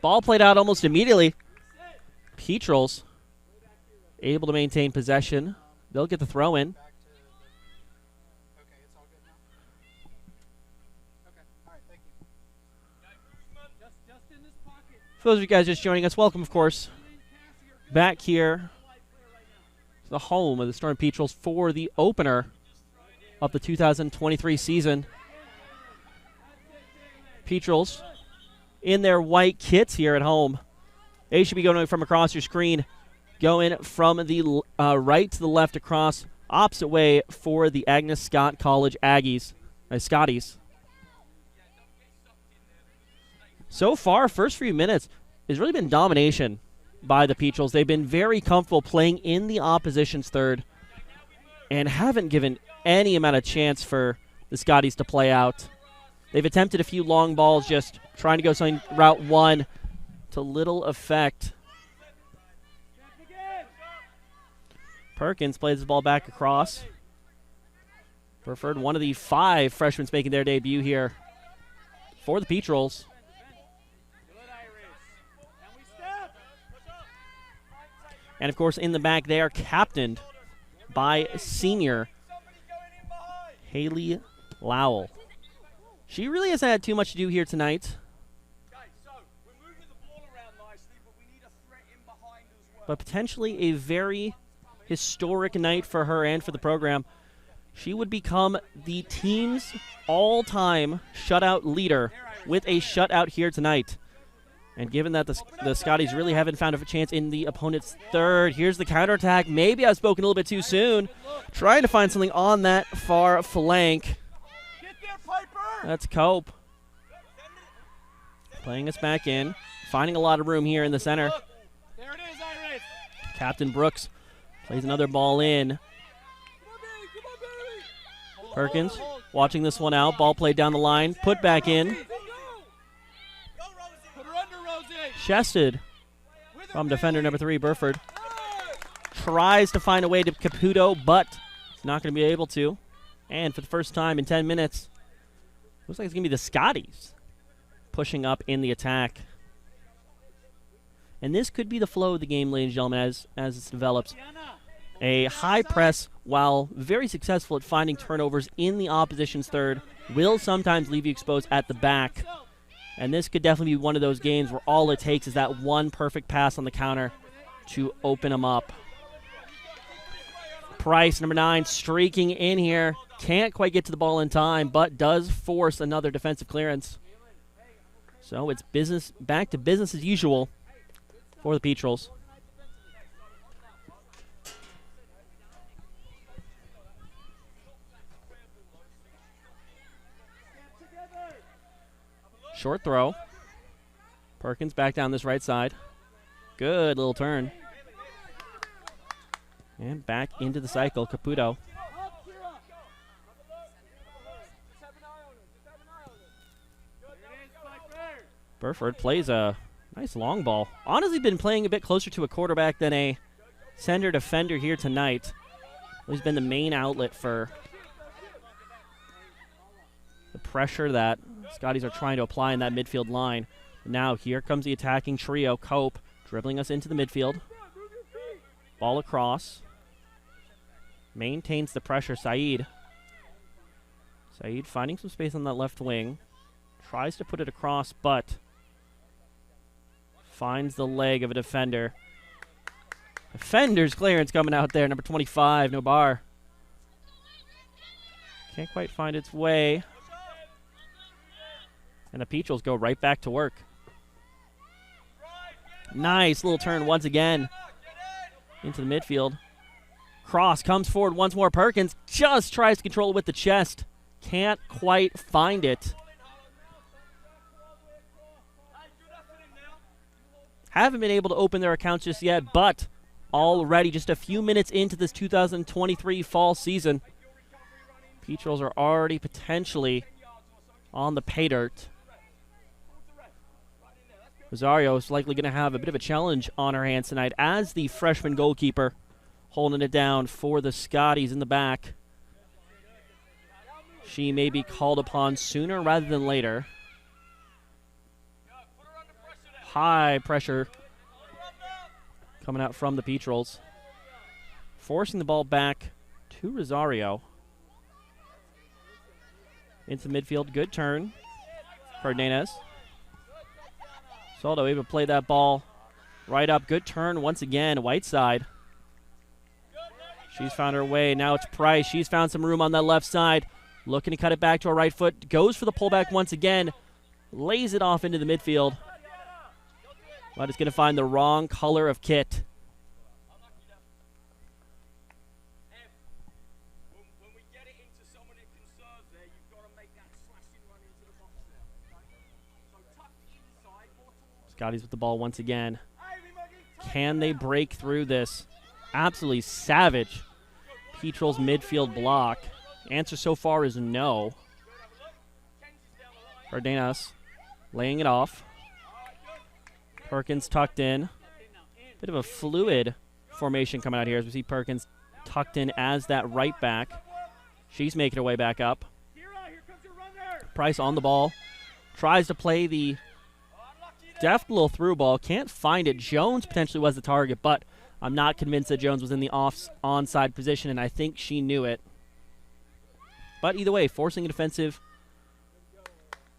Ball played out almost immediately. Petrels able to maintain possession. They'll get the throw in. For those of you guys just joining us, welcome, of course, back here to the home of the Storm Petrels for the opener of the 2023 season. Petrels in their white kits here at home. They should be going from across your screen, going from the right to the left across, opposite way for the Agnes Scott College Aggies, Scotties. So far, first few minutes, has really been domination by the Petrels. They've been very comfortable playing in the opposition's third and haven't given any amount of chance for the Scotties to play out. They've attempted a few long balls, just trying to go something route one to little effect. Perkins plays the ball back across. Burford, one of the 5 freshmen making their debut here for the Petrels. And, of course, in the back, they are captained by senior Haley Lowell. She really hasn't had too much to do here tonight. But potentially a very historic night for her and for the program. She would become the team's all-time shutout leader with a shutout here tonight. And given that the Scotties really haven't found a chance in the opponent's third, here's the counterattack. Maybe I've spoken a little bit too soon. Trying to find something on that far flank. That's Cope. Playing us back in. Finding a lot of room here in the center. Captain Brooks plays another ball in. Perkins watching this one out. Ball played down the line. Put back in. Chested from defender number 3, Burford. Tries to find a way to Caputo, but it's not going to be able to. And for the first time in 10 minutes, looks like it's going to be the Scotties pushing up in the attack. And this could be the flow of the game, ladies and gentlemen, as it develops. A high press, while very successful at finding turnovers in the opposition's third, will sometimes leave you exposed at the back. And this could definitely be one of those games where all it takes is that one perfect pass on the counter to open them up. Price, number 9, streaking in here. Can't quite get to the ball in time, but does force another defensive clearance. So it's business, back to business as usual for the Petrels. Short throw. Perkins back down this right side. Good little turn. And back into the cycle, Caputo. Burford plays a nice long ball. Honestly, been playing a bit closer to a quarterback than a center defender here tonight. He's been the main outlet for the pressure that Scotties are trying to apply in that midfield line. Now here comes the attacking trio. Cope dribbling us into the midfield. Ball across. Maintains the pressure, Saeed. Saeed finding some space on that left wing. Tries to put it across, but finds the leg of a defender. Defender's clearance coming out there, number 25, Nobar. Can't quite find its way. And the Petrels go right back to work. Nice little turn once again into the midfield. Cross comes forward once more. Perkins just tries to control it with the chest. Can't quite find it. Haven't been able to open their accounts just yet, but already just a few minutes into this 2023 fall season, Petrels are already potentially on the pay dirt. Rosario is likely going to have a bit of a challenge on her hands tonight as the freshman goalkeeper holding it down for the Scotties in the back. She may be called upon sooner rather than later. High pressure coming out from the Petrels. Forcing the ball back to Rosario. Into midfield. Good turn. Cardenas. Soldo able to play that ball right up. Good turn once again. Whiteside. She's found her way. Now it's Price. She's found some room on that left side. Looking to cut it back to her right foot. Goes for the pullback once again. Lays it off into the midfield. But it's going to find the wrong color of kit. Scotty's with the ball once again. Can they break through this absolutely savage Petrels midfield block? Answer so far is no. Cardenas laying it off. Perkins tucked in. Bit of a fluid formation coming out here as we see Perkins tucked in as that right back. She's making her way back up. Price on the ball. Tries to play the deft little through ball. Can't find it. Jones potentially was the target, but I'm not convinced that Jones was in the onside position, and I think she knew it. But either way, forcing a defensive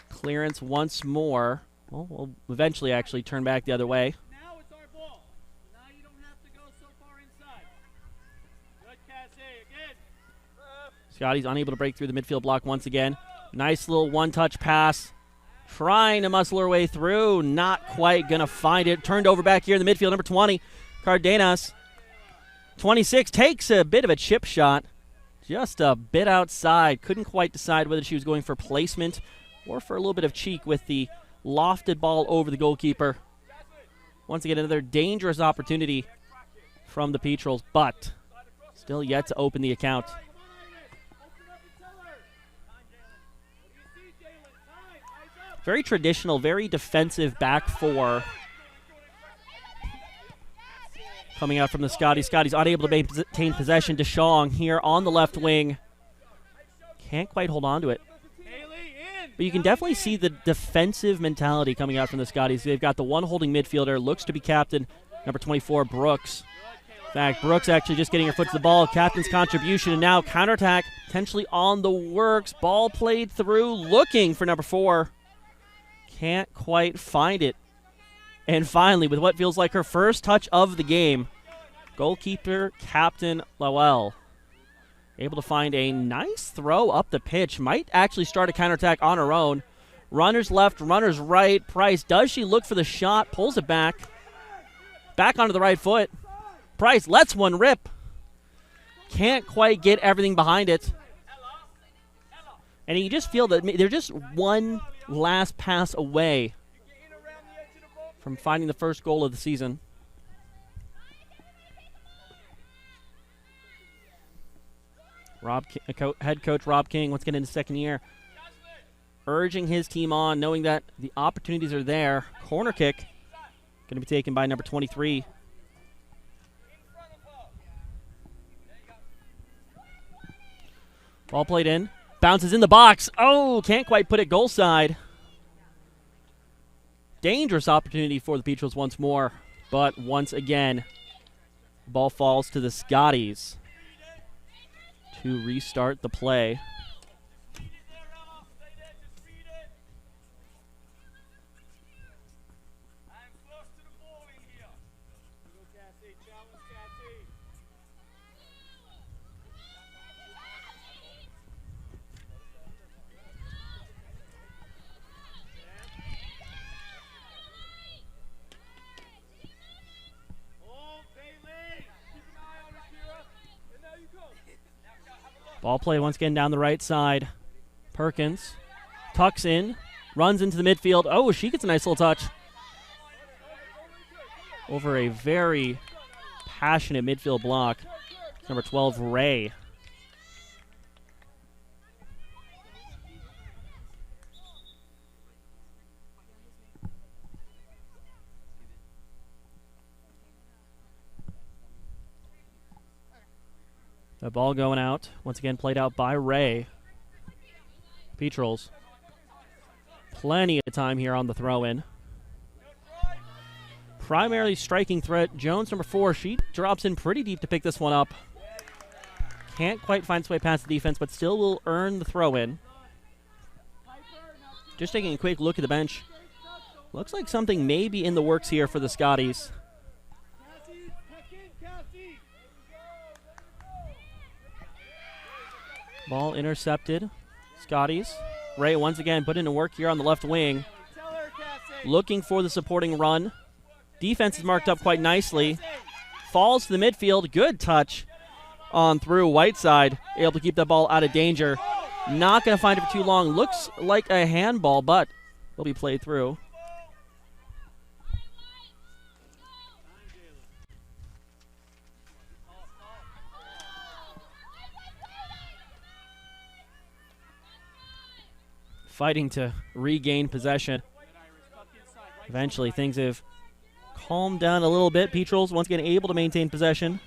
clearance once more. Well, we'll eventually actually turn back the other way. Now it's our ball. Now you don't have to go so far inside. Good, Cassie. Again. Scotty's unable to break through the midfield block once again. Nice little one-touch pass. Trying to muscle her way through. Not quite going to find it. Turned over back here in the midfield. Number 20, Cardenas. 26 takes a bit of a chip shot. Just a bit outside. Couldn't quite decide whether she was going for placement or for a little bit of cheek with the lofted ball over the goalkeeper. Once again, another dangerous opportunity from the Petrels, but still yet to open the account. Very traditional, very defensive back four coming out from the Scotties. Scotties unable to maintain possession. DeShong here on the left wing. Can't quite hold on to it. But you can definitely see the defensive mentality coming out from the Scotties. They've got the one holding midfielder, looks to be captain, number 24, Brooks. In fact, Brooks actually just getting her foot to the ball. Captain's contribution, and now counterattack potentially on the works. Ball played through, looking for number 4. Can't quite find it. And finally, with what feels like her first touch of the game, goalkeeper Captain Lowell able to find a nice throw up the pitch. Might actually start a counterattack on her own. Runners left, runners right. Price, does she look for the shot? Pulls it back. Back onto the right foot. Price lets one rip. Can't quite get everything behind it. And you just feel that they're just one last pass away from finding the first goal of the season. Head coach Rob King, once again in his second year, urging his team on, knowing that the opportunities are there. Corner kick going to be taken by number 23. Ball played in. Bounces in the box. Oh, can't quite put it goal side. Dangerous opportunity for the Petrels once more. But once again, ball falls to the Scotties to restart the play. Ball play once again down the right side. Perkins tucks in, runs into the midfield. Oh, she gets a nice little touch over a very passionate midfield block. Number 12, Ray. The ball going out. Once again played out by Ray. Petrels. Plenty of time here on the throw-in. primarily striking threat. Jones, number 4, she drops in pretty deep to pick this one up. Can't quite find its way past the defense, but still will earn the throw-in. Just taking a quick look at the bench. Looks like something may be in the works here for the Scotties. Ball intercepted. Scotties. Ray once again put into work here on the left wing. Looking for the supporting run. Defense is marked up quite nicely. Falls to the midfield. Good touch on through. Whiteside able to keep that ball out of danger. Not going to find it for too long. Looks like a handball, but will be played through. Fighting to regain possession. Eventually, things have calmed down a little bit. Petrels once again able to maintain possession.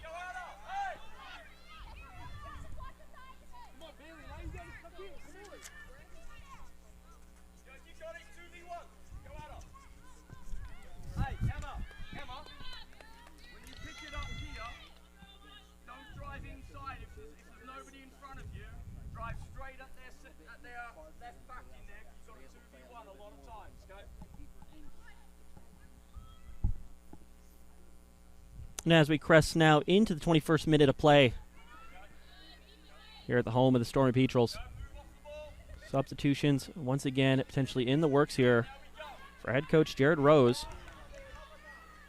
And as we crest now into the 21st minute of play here at the home of the Stormy Petrels. Substitutions once again potentially in the works here for head coach Jared Rose.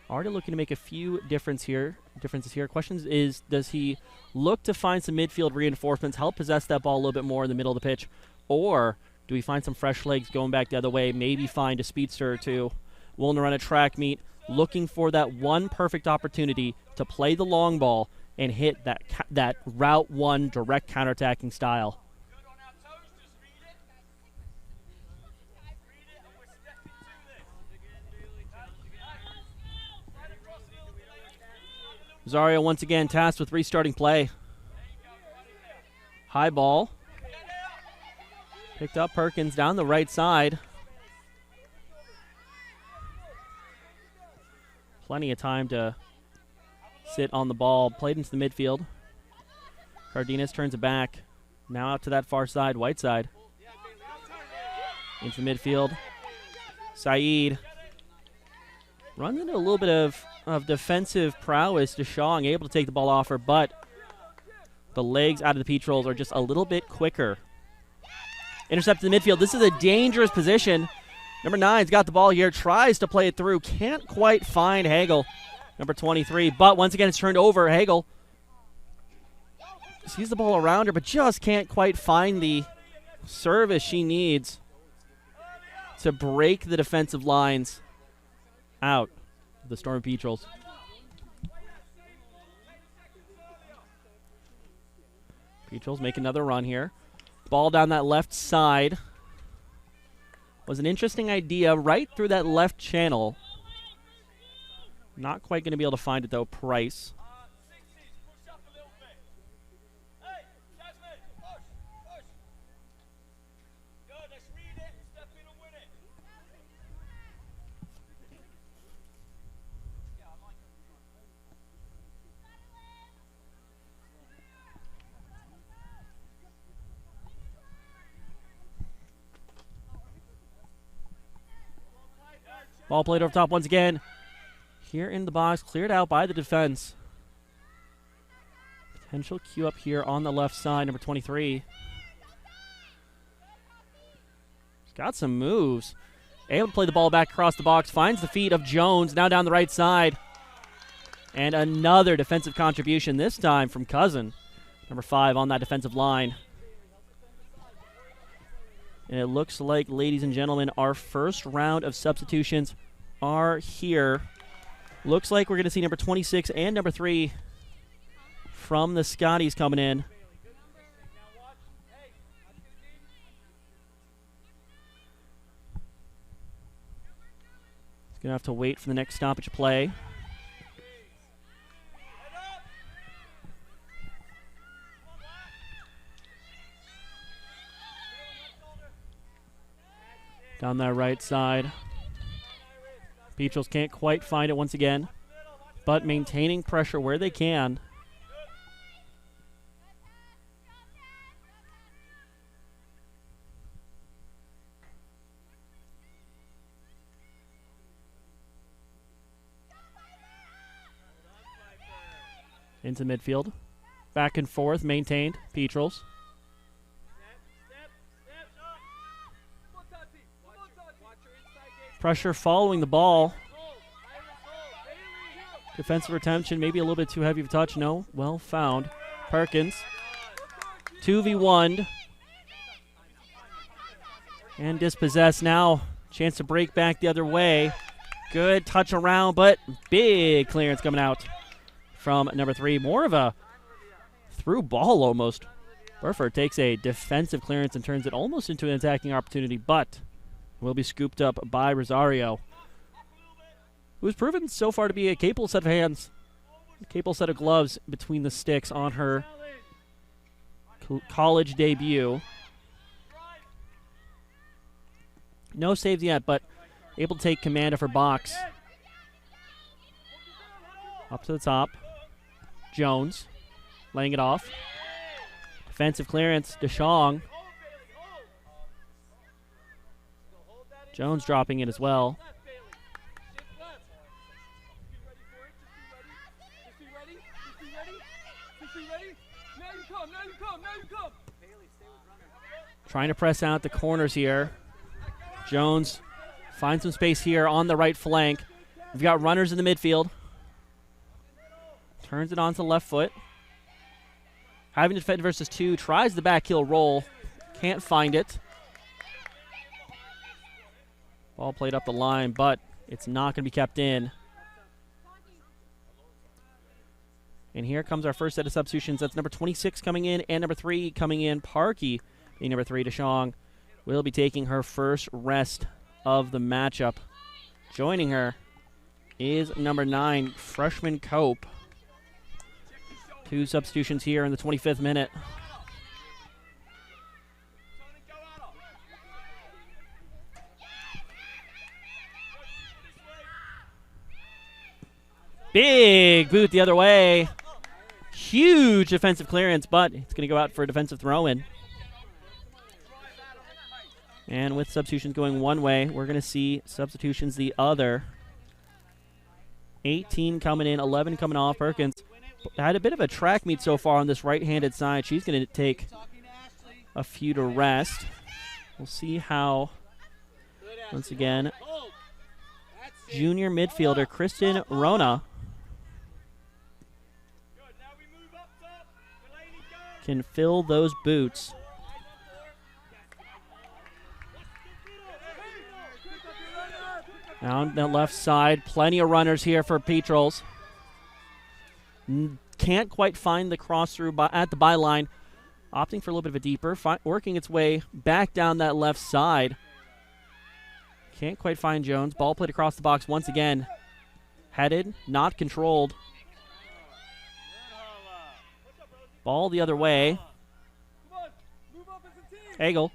Already looking to make a few differences here. Question is, does he look to find some midfield reinforcements, help possess that ball a little bit more in the middle of the pitch, or do we find some fresh legs going back the other way, maybe find a speedster or two, willing to run a track meet, looking for that one perfect opportunity to play the long ball and hit that route one direct counterattacking style. Zario once again tasked with restarting play. High ball. Picked up Perkins down the right side. Plenty of time to sit on the ball. Played into the midfield. Cardenas turns it back. Now out to that far side, Whiteside. Into the midfield. Saeed runs into a little bit of defensive prowess. DeShong able to take the ball off her, but the legs out of the Petrels are just a little bit quicker. Intercept to the midfield. This is a dangerous position. Number 9's got the ball here, tries to play it through, can't quite find Hagel, number 23. But once again, it's turned over. Hagel sees the ball around her, but just can't quite find the service she needs to break the defensive lines out of the Storm Petrels. Petrels make another run here. Ball down that left side. Was an interesting idea right through that left channel. Not quite going to be able to find it, though. Price. Ball played over top once again. Here in the box, cleared out by the defense. Potential cue up here on the left side, number 23. He's got some moves. Able to play the ball back across the box. Finds the feet of Jones, now down the right side. And another defensive contribution, this time from Cousin. Number 5 on that defensive line. And it looks like, ladies and gentlemen, our first round of substitutions are here. Looks like we're going to see number 26 and number 3 from the Scotties coming in. He's going to have to wait for the next stoppage of play. Down that right side. Peaches can't quite find it once again, but maintaining pressure where they can. Into midfield. Back and forth, maintained. Petrels. Pressure following the ball. Defensive retention, maybe a little bit too heavy of a touch. No, well found. Perkins. 2v1. And dispossessed now. Chance to break back the other way. Good touch around, but big clearance coming out from number 3. More of a through ball almost. Burford takes a defensive clearance and turns it almost into an attacking opportunity, but will be scooped up by Rosario, who's proven so far to be a capable set of hands, a capable set of gloves between the sticks on her college debut. No saves yet, but able to take command of her box. Up to the top. Jones laying it off. Defensive clearance, DeShong. Jones dropping it as well. Trying to press out the corners here. Jones finds some space here on the right flank. We've got runners in the midfield. Turns it onto the left foot. Having to defend versus 2, tries the back heel roll. Can't find it. Ball played up the line, but it's not going to be kept in. And here comes our first set of substitutions. That's number 26 coming in and number 3 coming in. Parkey, being number 3, DeShong, will be taking her first rest of the matchup. Joining her is number 9, freshman Cope. 2 substitutions here in the 25th minute. Big boot the other way. Huge defensive clearance, but it's going to go out for a defensive throw-in. And with substitutions going one way, we're going to see substitutions the other. 18 coming in, 11 coming off. Perkins had a bit of a track meet so far on this right-handed side. She's going to take a few to rest. We'll see how, once again, junior midfielder Kristen Rona can fill those boots. Down the left side, plenty of runners here for Petrels. Can't quite find the cross-through at the byline. Opting for a little bit of a deeper, working its way back down that left side. Can't quite find Jones. Ball played across the box once again. Headed, not controlled. Ball the other way. Hagel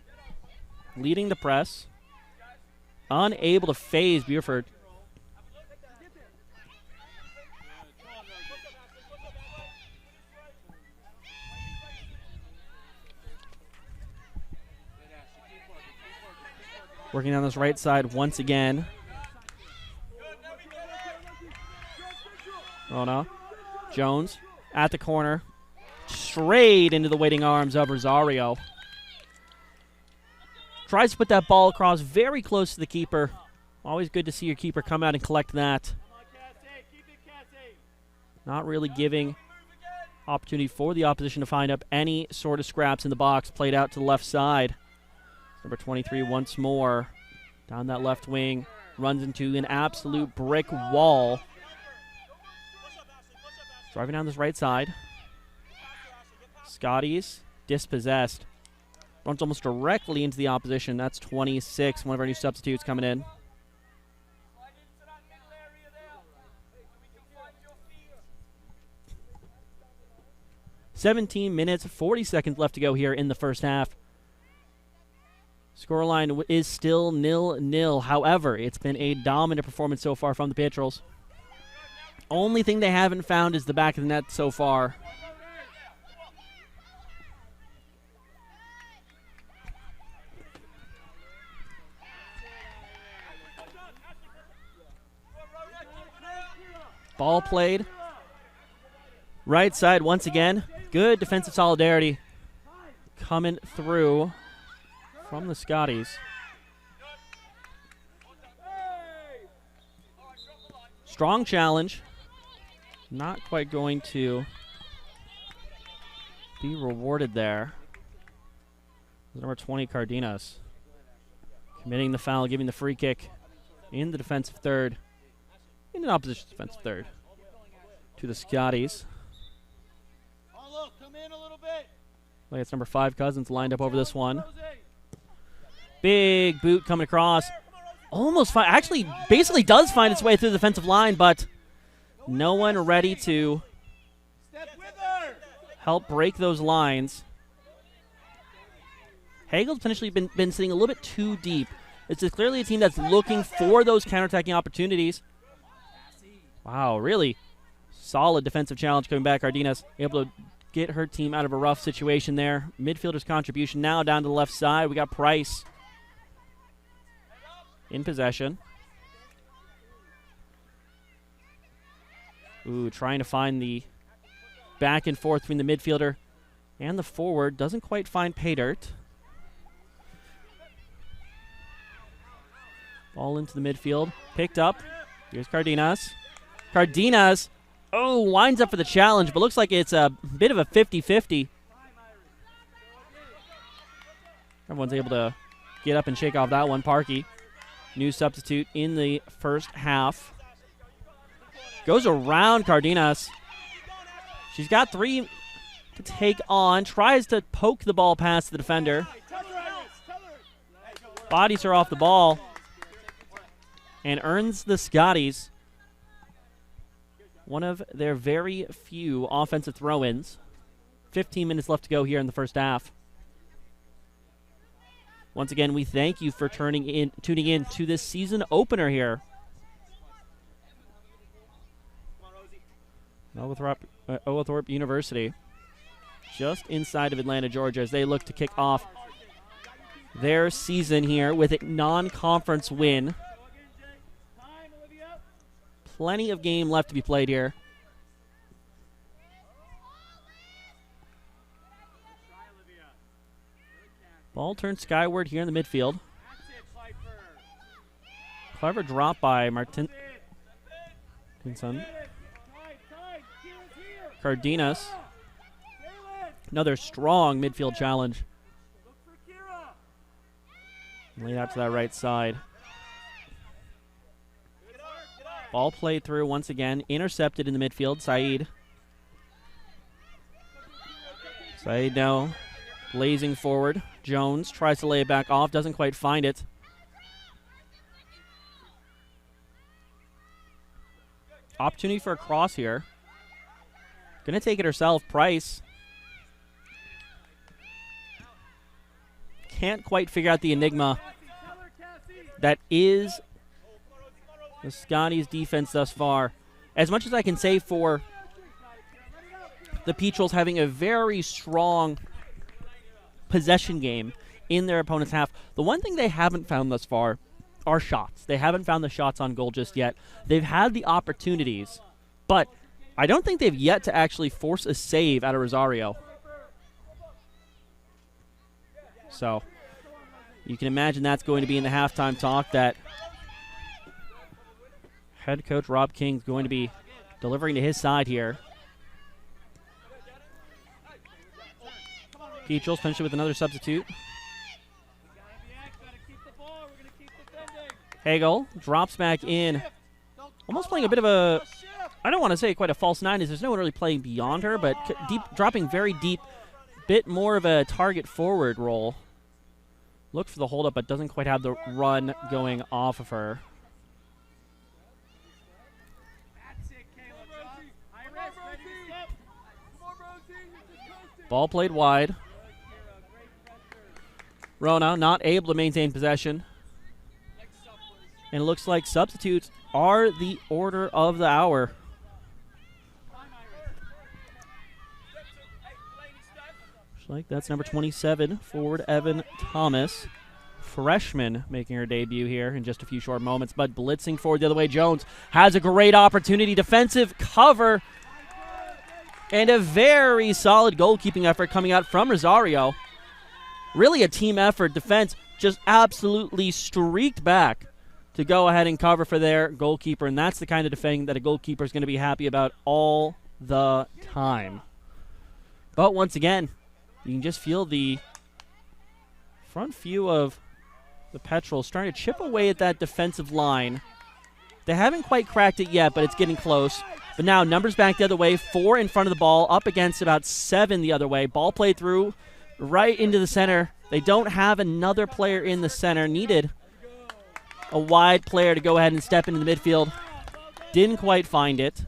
leading the press. Unable to phase Buford. Working on this right side once again. Rona. Jones at the corner. Straight into the waiting arms of Rosario. Tries to put that ball across very close to the keeper. Always good to see your keeper come out and collect that. Not really giving opportunity for the opposition to find up any sort of scraps in the box. Played out to the left side. Number 23 once more. Down that left wing. Runs into an absolute brick wall. Driving down this right side. Scotty's dispossessed. Runs almost directly into the opposition. That's 26, one of our new substitutes coming in. "17 minutes, 40 seconds left to go here in the first half. Scoreline is still 0-0. However, it's been a dominant performance so far from the Patriots. Only thing they haven't found is the back of the net so far. Ball played. Right side once again. Good defensive solidarity coming through from the Scotties. Strong challenge. Not quite going to be rewarded there. Number 20, Cardenas, committing the foul, giving the free kick in the defensive third, in an opposition defensive third, to the Scotties. Like it's number 5, Cousins, lined up over this one. Big boot coming across. Almost actually basically does find its way through the defensive line, but no one ready to help break those lines. Hagel's potentially been sitting a little bit too deep. This is clearly a team that's looking for those counterattacking opportunities. Wow, really solid defensive challenge coming back. Cardenas able to get her team out of a rough situation there. Midfielder's contribution now down to the left side. We got Price in possession. Ooh, trying to find the back and forth between the midfielder and the forward. Doesn't quite find Paydirt. Ball into the midfield. Picked up. Here's Cardenas. Cardenas, oh, winds up for the challenge, but looks like it's a bit of a 50-50. Everyone's able to get up and shake off that one. Parkey, new substitute in the first half. Goes around Cardenas. She's got 3 to take on. Tries to poke the ball past the defender. Bodies her off the ball. And earns the Scotties one of their very few offensive throw-ins. 15 minutes left to go here in the first half. Once again, we thank you for tuning in to this season opener here. Oglethorpe University, just inside of Atlanta, Georgia, as they look to kick off their season here with a non-conference win. Plenty of game left to be played here. Ball turned skyward here in the midfield. Clever drop by Martin. Cardenas. Another strong midfield challenge. Laid out to that right side. Ball played through once again. Intercepted in the midfield. Saeed. Saeed now blazing forward. Jones tries to lay it back off. Doesn't quite find it. Opportunity for a cross here. Gonna take it herself. Price. Can't quite figure out the enigma that is the Scotties' defense thus far. As much as I can say for the Petrels having a very strong possession game in their opponent's half, the one thing they haven't found thus far are shots. They haven't found the shots on goal just yet. They've had the opportunities, but I don't think they've yet to actually force a save out of Rosario. So you can imagine that's going to be in the halftime talk that head coach Rob King's going to be delivering to his side here. Petrels potentially with another substitute. Hagel drops back in. Almost playing a bit of a, I don't want to say quite a false nine, as there's no one really playing beyond her, but dropping very deep, bit more of a target forward role. Look for the hold-up, but doesn't quite have the run going off of her. Ball played wide. Rona not able to maintain possession. And it looks like substitutes are the order of the hour. Looks like that's number 27, forward Evan Thomas. Freshman making her debut here in just a few short moments, but blitzing forward the other way. Jones has a great opportunity. Defensive cover. And a very solid goalkeeping effort coming out from Rosario. Really a team effort. Defense just absolutely streaked back to go ahead and cover for their goalkeeper. And that's the kind of defending that a goalkeeper is going to be happy about all the time. But once again, you can just feel the front view of the Petrels trying to chip away at that defensive line. They haven't quite cracked it yet, but it's getting close. But now numbers back the other way, 4 in front of the ball, up against about 7 the other way. Ball played through right into the center. They don't have another player in the center. Needed a wide player to go ahead and step into the midfield. Didn't quite find it.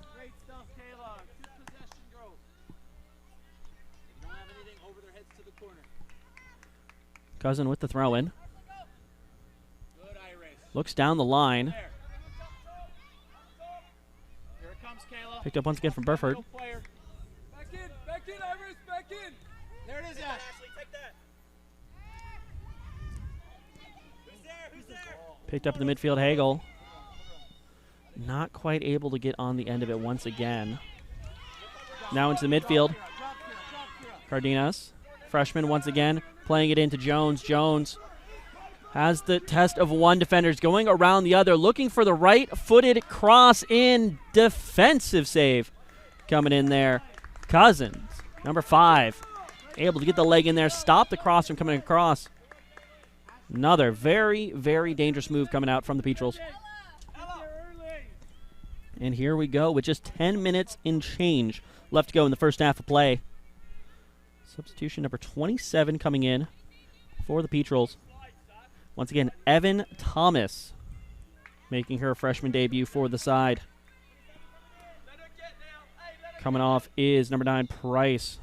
Cousin with the throw in. Looks down the line. Picked up once again from Burford. Back in, Iris, back in. There it is, Ash. Take that. Who's there? Picked up in the midfield, Hagel. Not quite able to get on the end of it once again. Now into the midfield. Cardenas, freshman once again, playing it into Jones. Jones has the test of one defender, going around the other, looking for the right-footed cross in. Defensive save coming in there. Cousins, number 5, able to get the leg in there, stop the cross from coming across. Another very, very dangerous move coming out from the Petrels. And here we go with just 10 minutes and change left to go in the first half of play. Substitution number 27 coming in for the Petrels. Once again, Evan Thomas making her freshman debut for the side. Coming off is number 9, Price,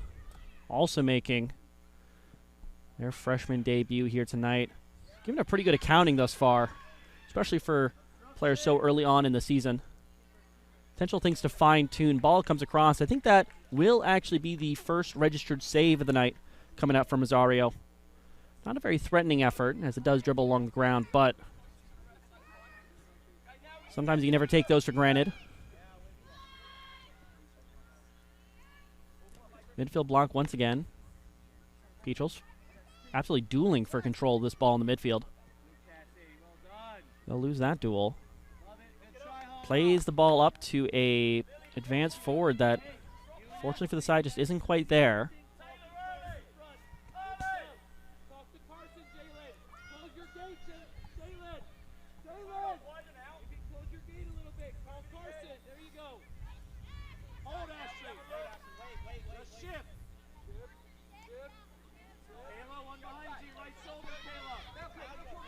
also making their freshman debut here tonight. Giving a pretty good accounting thus far, especially for players so early on in the season. Potential things to fine-tune. Ball comes across. I think that will actually be the first registered save of the night coming out from Rosario. Not a very threatening effort, as it does dribble along the ground, but sometimes you never take those for granted. Midfield block once again. Petrels absolutely dueling for control of this ball in the midfield. They'll lose that duel. Plays the ball up to a advanced forward that, fortunately for the side, just isn't quite there.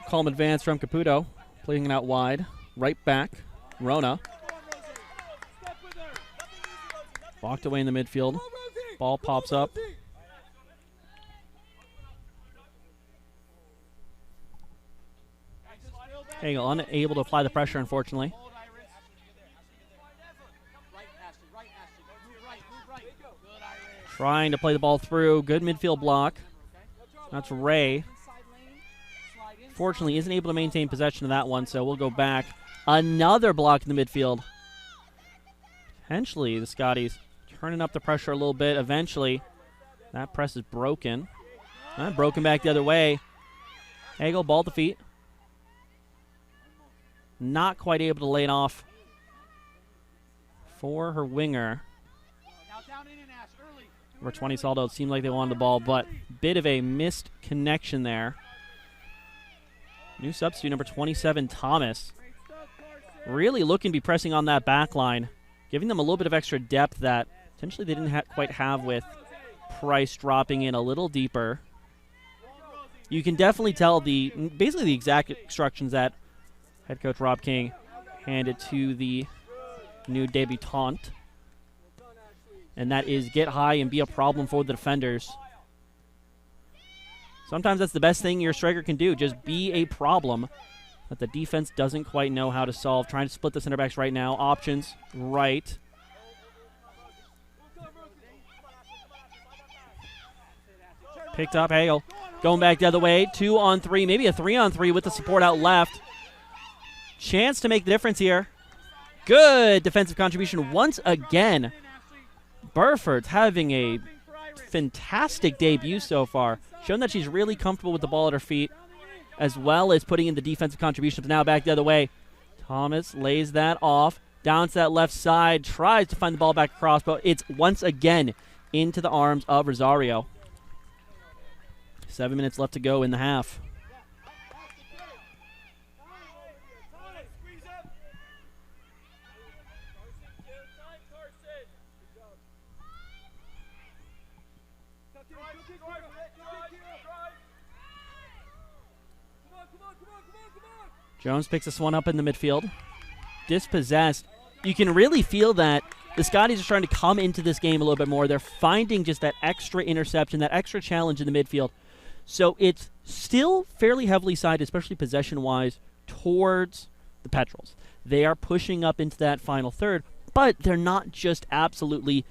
Calm advance from Caputo, playing it out wide. Right back, Rona. Walked away in the midfield. Ball pops up. Hagel unable to apply the pressure, unfortunately. Trying to play the ball through. Good midfield block. That's Ray. Fortunately, isn't able to maintain possession of that one, so we'll go back. Another block in the midfield. Potentially, the Scotties turning up the pressure a little bit. Eventually, that press is broken. Broken back the other way. Hagel, ball at the feet. Not quite able to lay it off for her winger. Number 20 Saldo, it seemed like they wanted the ball, but bit of a missed connection there. New substitute, number 27, Thomas. Really looking to be pressing on that back line, giving them a little bit of extra depth that potentially they didn't quite have with Price dropping in a little deeper. You can definitely tell basically the exact instructions that head coach Rob King handed to the new debutante. And that is get high and be a problem for the defenders. Sometimes that's the best thing your striker can do, just be a problem that the defense doesn't quite know how to solve. Trying to split the center backs right now. Options, right. Picked up Hagel. Going back the other way. 2-on-3, maybe a 3-on-3 with the support out left. Chance to make the difference here. Good defensive contribution once again. Burford's having a fantastic debut so far. Shown that she's really comfortable with the ball at her feet, as well as putting in the defensive contributions. Now back the other way. Thomas lays that off. Down to that left side. Tries to find the ball back across, but it's once again into the arms of Rosario. 7 minutes left to go in the half. Jones picks this one up in the midfield. Dispossessed. You can really feel that the Scotties are trying to come into this game a little bit more. They're finding just that extra interception, that extra challenge in the midfield. So it's still fairly heavily sided, especially possession-wise, towards the Petrels. They are pushing up into that final third, but they're not just absolutely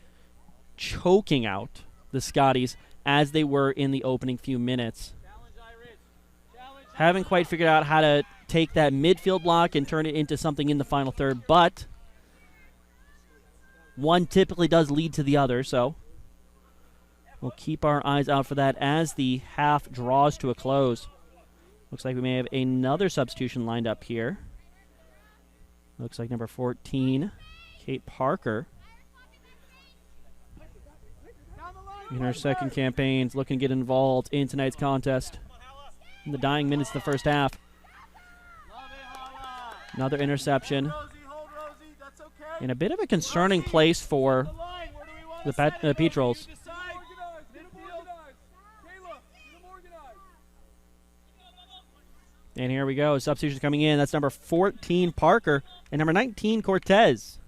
choking out the Scotties as they were in the opening few minutes. Haven't quite figured out how to take that midfield block and turn it into something in the final third, but one typically does lead to the other, so we'll keep our eyes out for that as the half draws to a close. Looks like we may have another substitution lined up here. Looks like number 14, Kate Parker, in her second campaign, is looking to get involved in tonight's contest. In the dying minutes of the first half. Another interception. In a bit of a concerning place for the Petrels. And here we go. Substitutions coming in. That's number 14, Parker, and number 19, Cortez.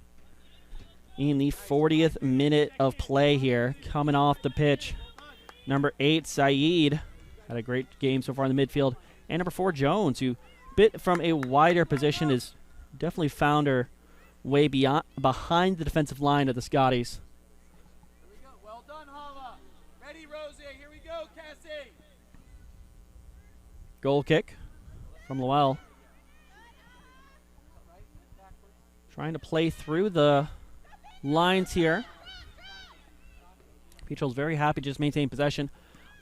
In the 40th minute of play here, coming off the pitch. Number 8, Saeed. Had a great game so far in the midfield. And number 4, Jones, who bit from a wider position, has definitely found her way behind the defensive line of the Scotties. Here we go. Well done, Hala. Ready, Rosie. Here we go, Cassie. Goal kick from Lowell. Trying to play through the lines here. Petrel's very happy to just maintain possession.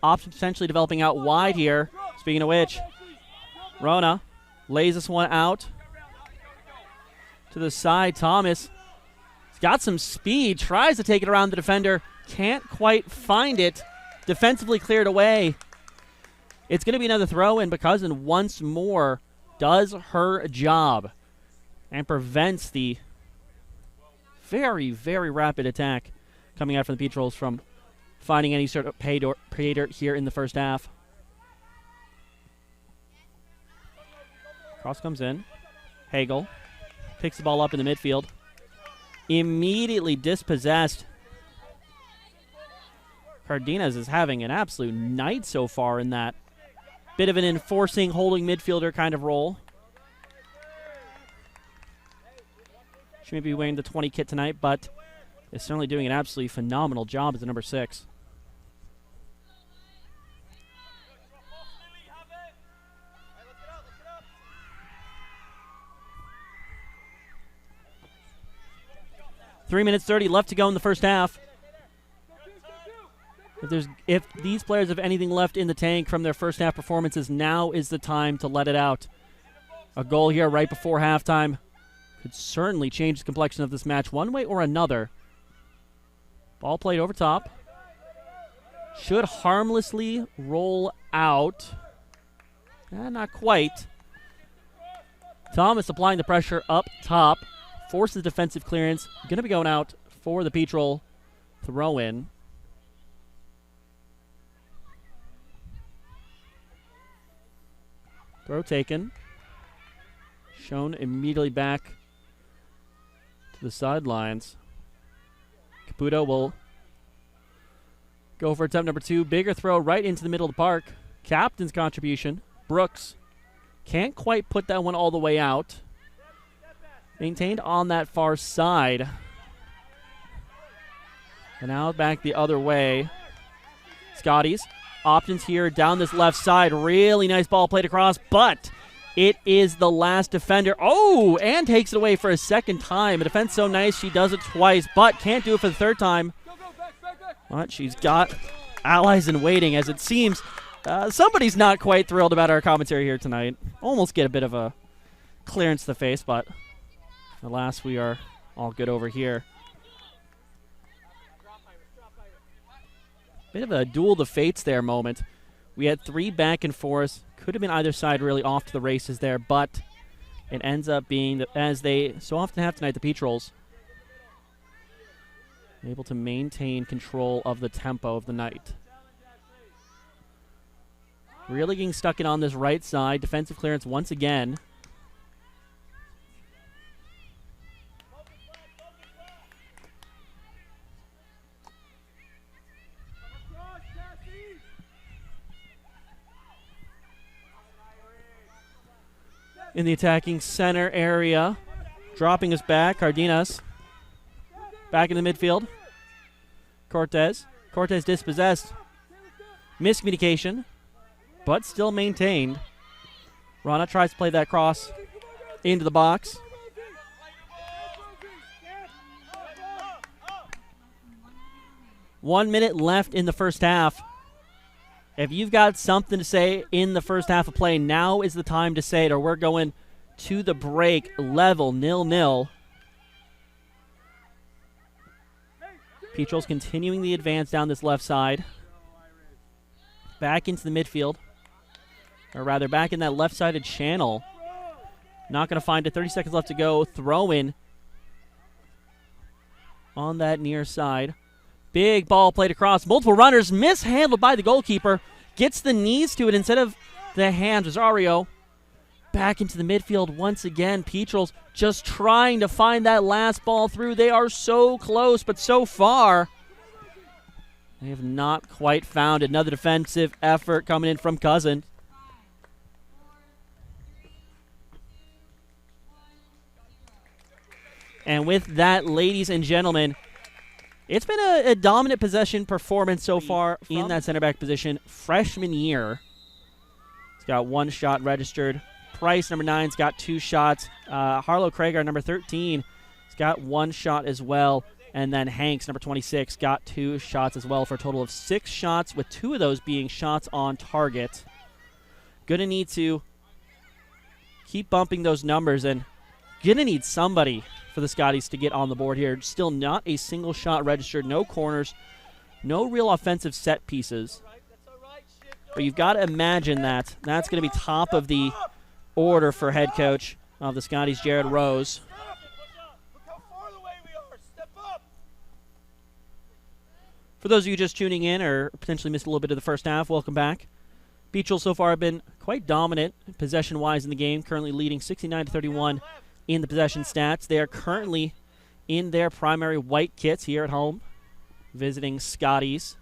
Option potentially developing out wide here. Speaking of which, Rona lays this one out to the side. Thomas has got some speed, tries to take it around the defender, can't quite find it. Defensively cleared away. It's going to be another throw in, but Cousin once more does her job and prevents the very, very rapid attack coming out from the Petrels from finding any sort of pay dirt here in the first half. Cross comes in. Hagel picks the ball up in the midfield. Immediately dispossessed. Cardenas is having an absolute night so far in that bit of an enforcing, holding midfielder kind of role. She may be wearing the 20 kit tonight, but is certainly doing an absolutely phenomenal job as a number 6. Three minutes 30 left to go in the first half. If these players have anything left in the tank from their first half performances, now is the time to let it out. A goal here right before halftime could certainly change the complexion of this match one way or another. Ball played over top. Should harmlessly roll out. Not quite. Thomas applying the pressure up top. Forces defensive clearance. Going to be going out for the Petrel throw-in. Throw taken. Shown immediately back to the sidelines. Caputo will go for attempt number 2. Bigger throw right into the middle of the park. Captain's contribution. Brooks can't quite put that one all the way out. Maintained on that far side. And now back the other way. Scotties. Options here down this left side. Really nice ball played across, but it is the last defender. Oh, and takes it away for a second time. A defense so nice she does it twice, but can't do it for the third time. But she's got allies in waiting, as it seems somebody's not quite thrilled about our commentary here tonight. Almost get a bit of a clearance to the face, but alas, we are all good over here. Bit of a duel of the fates there moment. We had 3 back and forths. Could have been either side really off to the races there, but it ends up being, as they so often have tonight, the Peach Rolls able to maintain control of the tempo of the night. Really getting stuck in on this right side. Defensive clearance once again. In the attacking center area. Dropping us back. Cardenas. Back in the midfield. Cortez. Cortez dispossessed. Miscommunication. But still maintained. Rana tries to play that cross into the box. One minute left in the first half. If you've got something to say in the first half of play, now is the time to say it, or we're going to the break level 0-0. Peach Rolls continuing the advance down this left side. Back into the midfield. Or rather, back in that left-sided channel. Not going to find it. 30 seconds left to go. Throw in on that near side. Big ball played across. Multiple runners mishandled by the goalkeeper. Gets the knees to it instead of the hands. Rosario back into the midfield once again. Peach Rolls just trying to find that last ball through. They are so close, but so far they have not quite found it. Another defensive effort coming in from Cousin. And with that, ladies and gentlemen, it's been a dominant possession performance so far in that center back position. Freshman year. He's got 1 shot registered. Price, number 9's got 2 shots. Harlow Krager, number 13, has got 1 shot as well. And then Hanks, number 26, got 2 shots as well for a total of 6 shots, with 2 of those being shots on target. Gonna need to keep bumping those numbers, and gonna need somebody for the Scotties to get on the board here. Still not a single shot registered, no corners, no real offensive set pieces. But you've got to imagine that that's going to be top of the order for head coach of the Scotties, Jared Rose. For those of you just tuning in or potentially missed a little bit of the first half, welcome back. Peach Rolls so far have been quite dominant possession-wise in the game, currently leading 69-31 in the possession stats. They are currently in their primary white kits here at home, visiting Scotties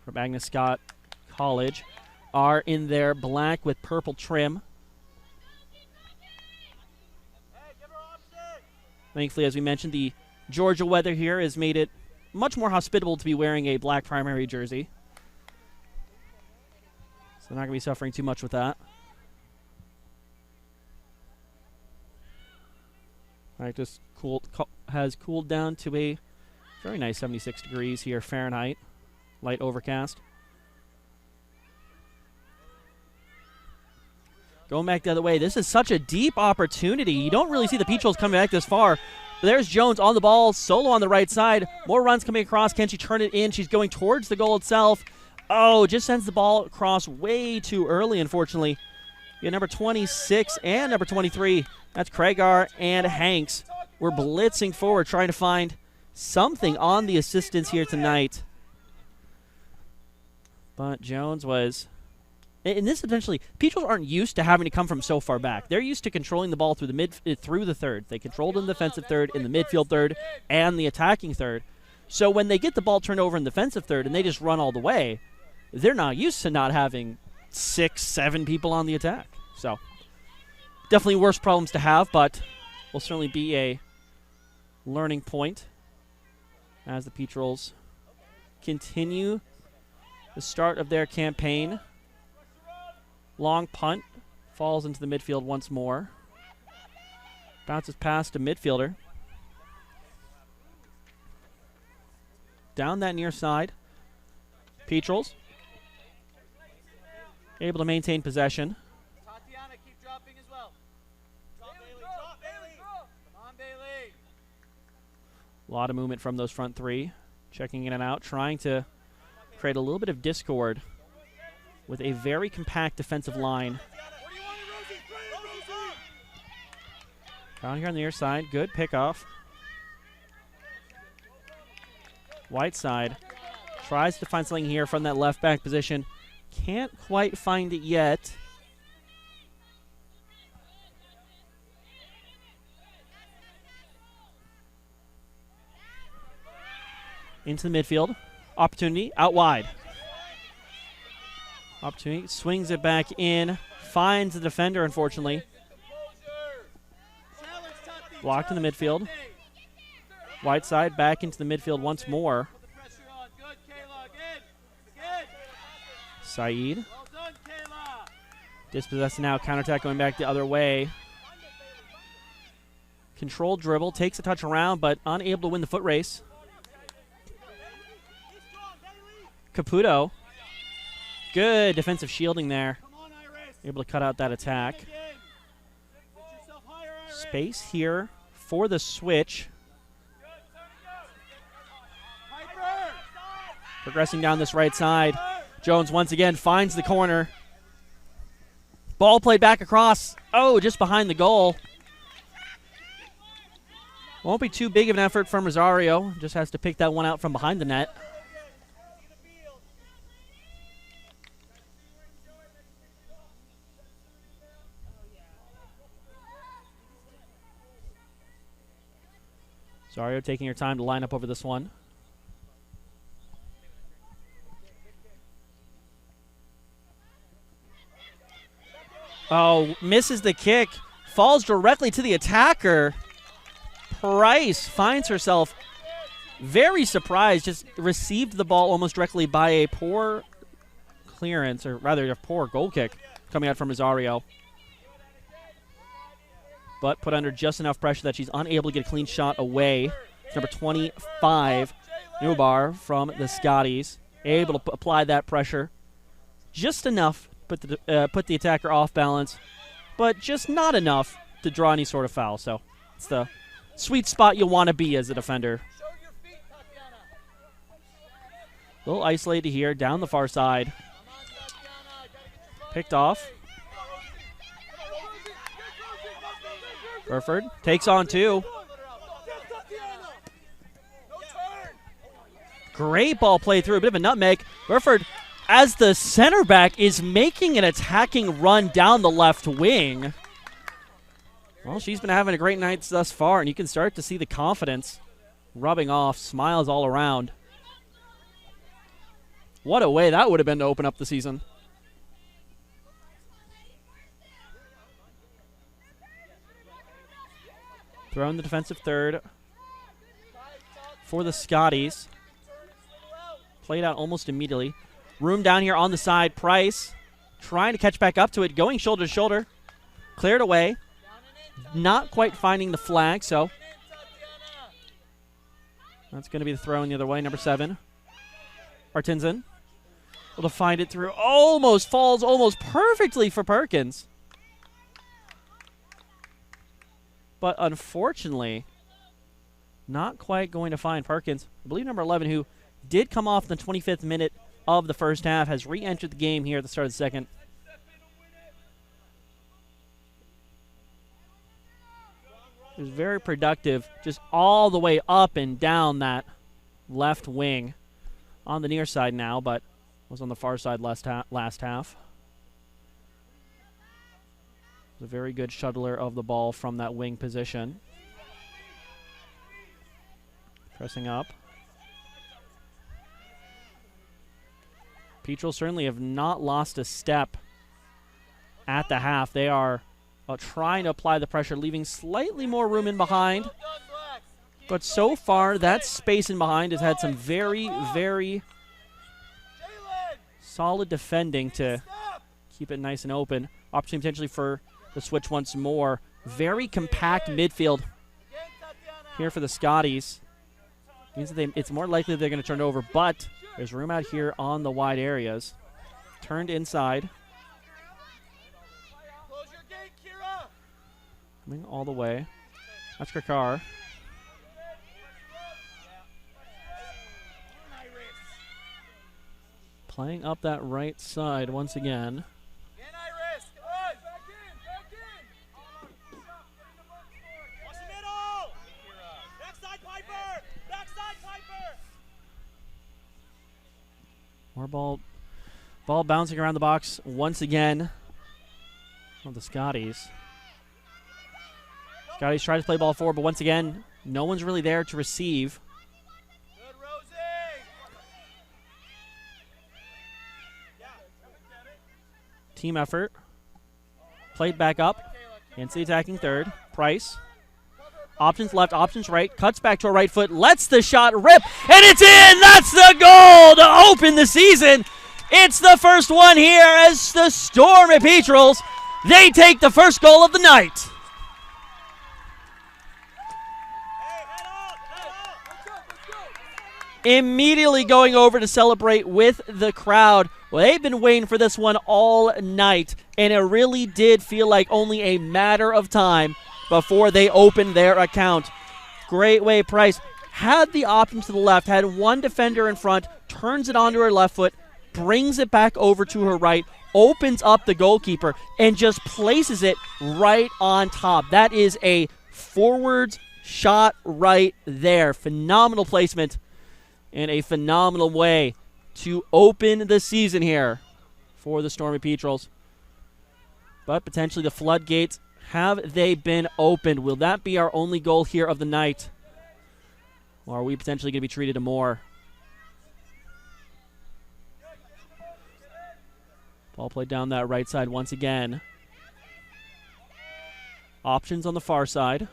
from Agnes Scott College, are in their black with purple trim. Thankfully, as we mentioned, the Georgia weather here has made it much more hospitable to be wearing a black primary jersey. So they're not going to be suffering too much with that. Just has cooled down to a very nice 76 degrees here Fahrenheit. Light overcast. Going back the other way. This is such a deep opportunity. You don't really see the Peach Rolls coming back this far. But there's Jones on the ball. Solo on the right side. More runs coming across. Can she turn it in? She's going towards the goal itself. Oh, just sends the ball across way too early, unfortunately. You got number 26 and number 23. That's Kragar and Hanks. We're blitzing forward, trying to find something on the assistance here tonight. But Jones was... And this essentially, Peach Rolls aren't used to having to come from so far back. They're used to controlling the ball through the third. They controlled in the defensive third, in the midfield third, and the attacking third. So when they get the ball turned over in the defensive third and they just run all the way, they're not used to not having 6, 7 people on the attack. So definitely worse problems to have, but will certainly be a learning point as the Petrels continue the start of their campaign. Long punt falls into the midfield once more. Bounces past a midfielder. Down that near side. Petrels able to maintain possession. Tatiana, keep dropping as well. Drop, Bailey. Drop, Bailey. Come on, Bailey. A lot of movement from those front three. Checking in and out, trying to create a little bit of discord with a very compact defensive line. Down here on the near side, good pickoff. Whiteside tries to find something here from that left back position. Can't quite find it yet. Into the midfield. Opportunity out wide. Opportunity, swings it back in. Finds the defender, unfortunately. Blocked in the midfield. Whiteside back into the midfield once more. Saeed. Dispossessed now, counterattack going back the other way. Controlled dribble, takes a touch around, but unable to win the foot race. Caputo. Good defensive shielding there. Able to cut out that attack. Space here for the switch. Progressing down this right side. Jones once again finds the corner. Ball played back across. Oh, just behind the goal. Won't be too big of an effort from Rosario. Just has to pick that one out from behind the net. Rosario taking her time to line up over this one. Oh, misses the kick. Falls directly to the attacker. Price finds herself very surprised. Just received the ball almost directly by a poor clearance, or rather a poor goal kick coming out from Rosario. But put under just enough pressure that she's unable to get a clean shot away. It's number 25, Nubar from the Scotties. Able to apply that pressure just enough to put the attacker off balance, but just not enough to draw any sort of foul. So it's the sweet spot you want to be as a defender. A little isolated here, down the far side. Picked off. Burford takes on two. Great ball played through, a bit of a nutmeg. Burford, as the center back, is making an attacking run down the left wing. Well, she's been having a great night thus far, and you can start to see the confidence rubbing off, smiles all around. What a way that would have been to open up the season. Throwing the defensive third for the Scotties. Played out almost immediately. Room down here on the side. Price trying to catch back up to it. Going shoulder to shoulder. Cleared away. Not quite finding the flag, so that's going to be the throw in the other way. Number 7. Artinson. Able to find it through. Almost falls almost perfectly for Perkins. But unfortunately, not quite going to find Perkins. I believe number 11, who did come off in the 25th minute of the first half, has re-entered the game here at the start of the second. It was very productive, just all the way up and down that left wing. On the near side now, but was on the far side last half. A very good shuttler of the ball from that wing position. Pressing up. Petrel certainly have not lost a step at the half. They are trying to apply the pressure, leaving slightly more room in behind. But so far, that space in behind has had some very, very solid defending to keep it nice and open. Opportunity potentially for the switch once more. Very compact midfield here for the Scotties. Means that it's more likely they're going to turn it over, but there's room out here on the wide areas. Turned inside. Coming all the way. That's Kakar. Playing up that right side once again. More ball bouncing around the box once again. The Scotties. Scotties try to play ball forward, but once again, no one's really there to receive. Good, Rosie. Team effort. Played back up. Into the attacking third. Price. Options left, options right. Cuts back to a right foot. Lets the shot rip. And it's in! That's the goal to open the season. It's the first one here as the Stormy Petrels, they take the first goal of the night. Immediately going over to celebrate with the crowd. Well, they've been waiting for this one all night, and it really did feel like only a matter of time before they opened their account. Great way Price had the option to the left, had one defender in front, turns it onto her left foot, brings it back over to her right, opens up the goalkeeper, and just places it right on top. That is a forwards shot right there. Phenomenal placement and a phenomenal way to open the season here for the Stormy Petrels. But potentially the floodgates, have they been opened? Will that be our only goal here of the night? Or are we potentially going to be treated to more? Ball played down that right side once again. Options on the far side.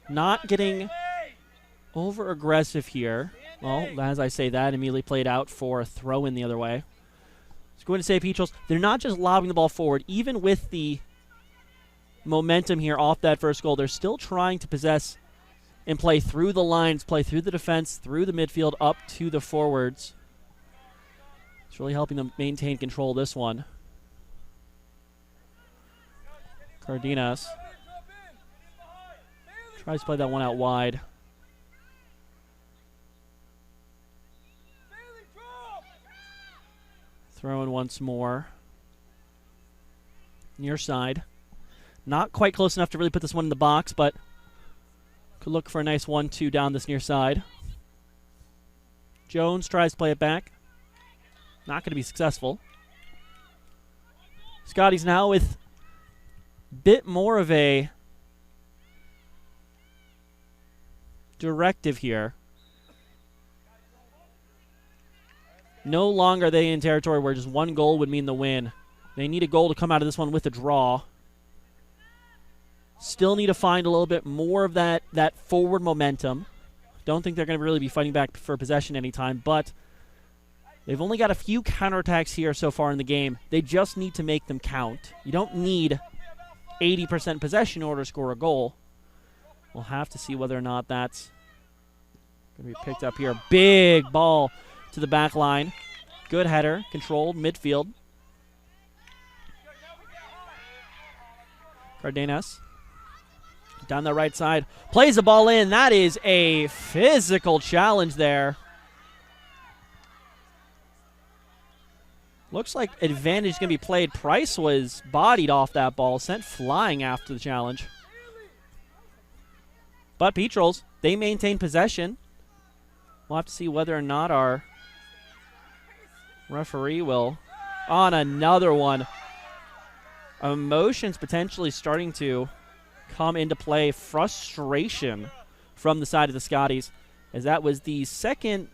Not getting over aggressive here. Well, as I say that, immediately played out for a throw in the other way. It's going to say Petrels, they're not just lobbing the ball forward. Even with the momentum here off that first goal, they're still trying to possess and play through the lines, play through the defense, through the midfield, up to the forwards. It's really helping them maintain control of this one. Cardenas tries to play that one out wide. Throw in once more. Near side. Not quite close enough to really put this one in the box, but could look for a nice 1-2 down this near side. Jones tries to play it back. Not going to be successful. Scotty's now with a bit more of a directive here. No longer are they in territory where just one goal would mean the win. They need a goal to come out of this one with a draw. Still need to find a little bit more of that forward momentum. Don't think they're going to really be fighting back for possession anytime, but they've only got a few counterattacks here so far in the game. They just need to make them count. You don't need 80% possession in order to score a goal. We'll have to see whether or not that's going to be picked up here. Big ball to the back line. Good header, controlled midfield. Cardenas down the right side, plays the ball in. That is a physical challenge there. Looks like advantage is going to be played. Price was bodied off that ball, sent flying after the challenge. But Petrels, they maintain possession. We'll have to see whether or not our referee will. On another one. Emotions potentially starting to come into play. Frustration from the side of the Scotties, as that was the second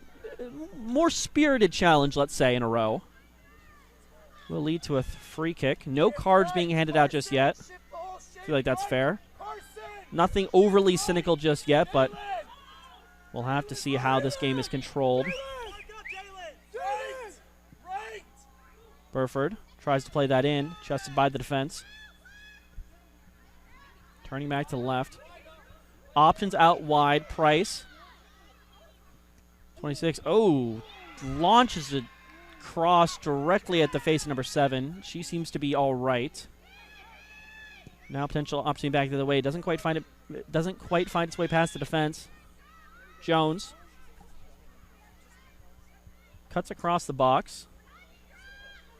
more spirited challenge, let's say, in a row. Will lead to a free kick. No cards being handed out just yet. I feel like that's fair. Nothing overly cynical just yet, but we'll have to see how this game is controlled. Burford tries to play that in, chested by the defense. Turning back to the left. Options out wide. Price. 26. Oh, launches a cross directly at the face of number 7. She seems to be all right. Now potential opportunity back the other way. Doesn't quite find it. Doesn't quite find its way past the defense. Jones cuts across the box,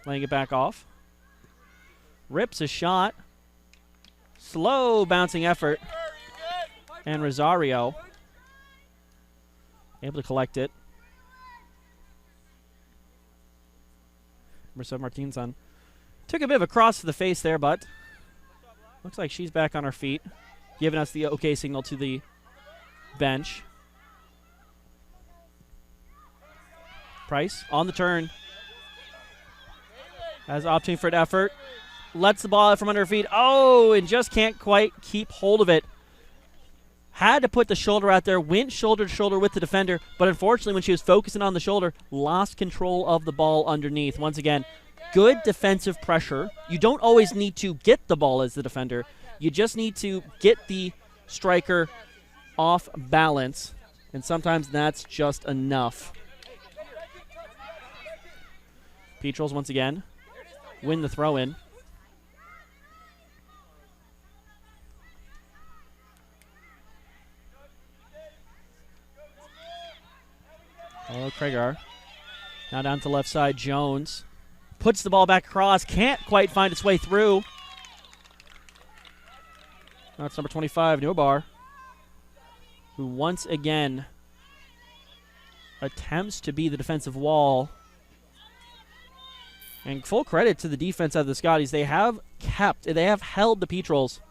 laying it back off. Rips a shot. Slow bouncing effort. And Rosario able to collect it. Marcel Martinson took a bit of a cross to the face there, but looks like she's back on her feet, giving us the okay signal to the bench. Price on the turn. Has opting for an effort. Lets the ball out from under her feet. Oh, and just can't quite keep hold of it. Had to put the shoulder out there, went shoulder to shoulder with the defender, but unfortunately when she was focusing on the shoulder, lost control of the ball underneath. Once again, good defensive pressure. You don't always need to get the ball as the defender. You just need to get the striker off balance, and sometimes that's just enough. Petrels once again win the throw-in. Oh, Kragar. Now down to the left side, Jones. Puts the ball back across, can't quite find its way through. That's number 25, Nobar, who once again attempts to be the defensive wall. And full credit to the defense of the Scotties. They have held the Petrels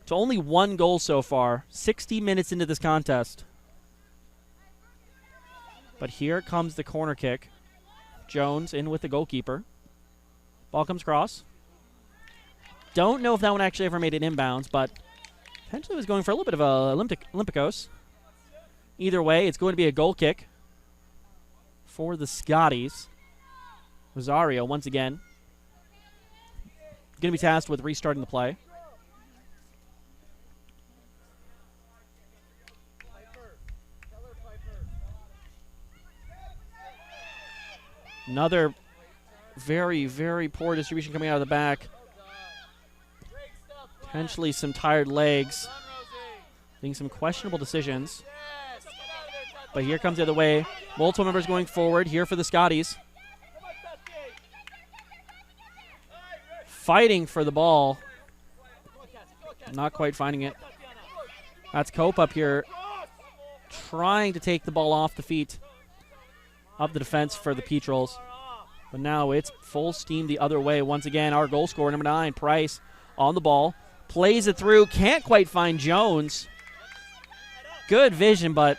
to only 1 goal so far, 60 minutes into this contest. But here comes the corner kick. Jones in with the goalkeeper. Ball comes across. Don't know if that one actually ever made it inbounds, but potentially was going for a little bit of a Olympicos. Either way, it's going to be a goal kick for the Scotties. Rosario, once again, going to be tasked with restarting the play. Another very, very poor distribution coming out of the back. Potentially some tired legs. Making some questionable decisions. But here comes the other way. Multiple members going forward here for the Scotties. Fighting for the ball. Not quite finding it. That's Cope up here trying to take the ball off the feet of the defense for the Petrels. But now it's full steam the other way. Once again, our goal scorer, number 9, Price, on the ball. Plays it through. Can't quite find Jones. Good vision, but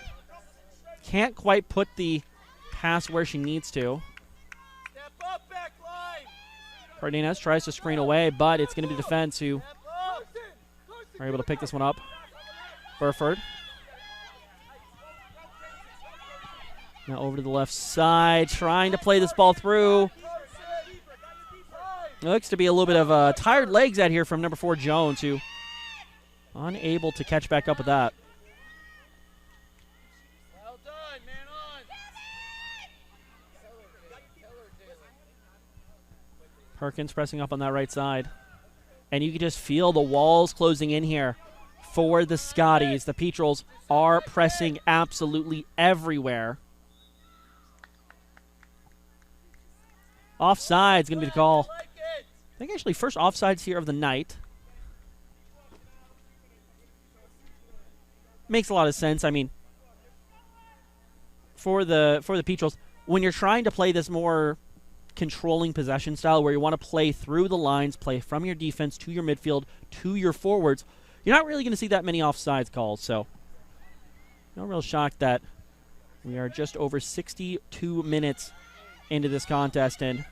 can't quite put the pass where she needs to. Cardenas tries to screen away, but it's going to be the defense who are able to pick this one up. Burford. Now over to the left side, trying to play this ball through. Looks to be a little bit of tired legs out here from number 4, Jones, who unable to catch back up with that. Well done, man on. Perkins pressing up on that right side. And you can just feel the walls closing in here for the Scotties. The Petrels are pressing absolutely everywhere. Offside's going to be the call. I think actually first offsides here of the night. Makes a lot of sense. I mean, for the Petrels, when you're trying to play this more controlling possession style where you want to play through the lines, play from your defense to your midfield to your forwards, you're not really going to see that many offsides calls. So no real shock that We are just over 62 minutes into this contest and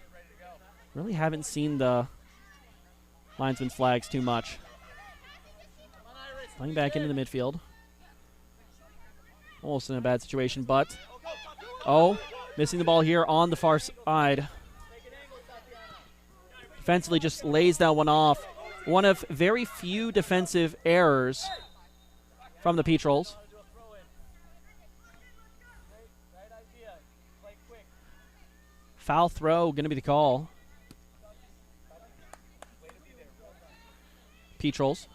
really haven't seen the linesman's flags too much. Playing back into the midfield. Almost in a bad situation, but missing the ball here on the far side. Defensively just lays that one off. One of very few defensive errors from the Petrels. Foul throw going to be the call. Petrels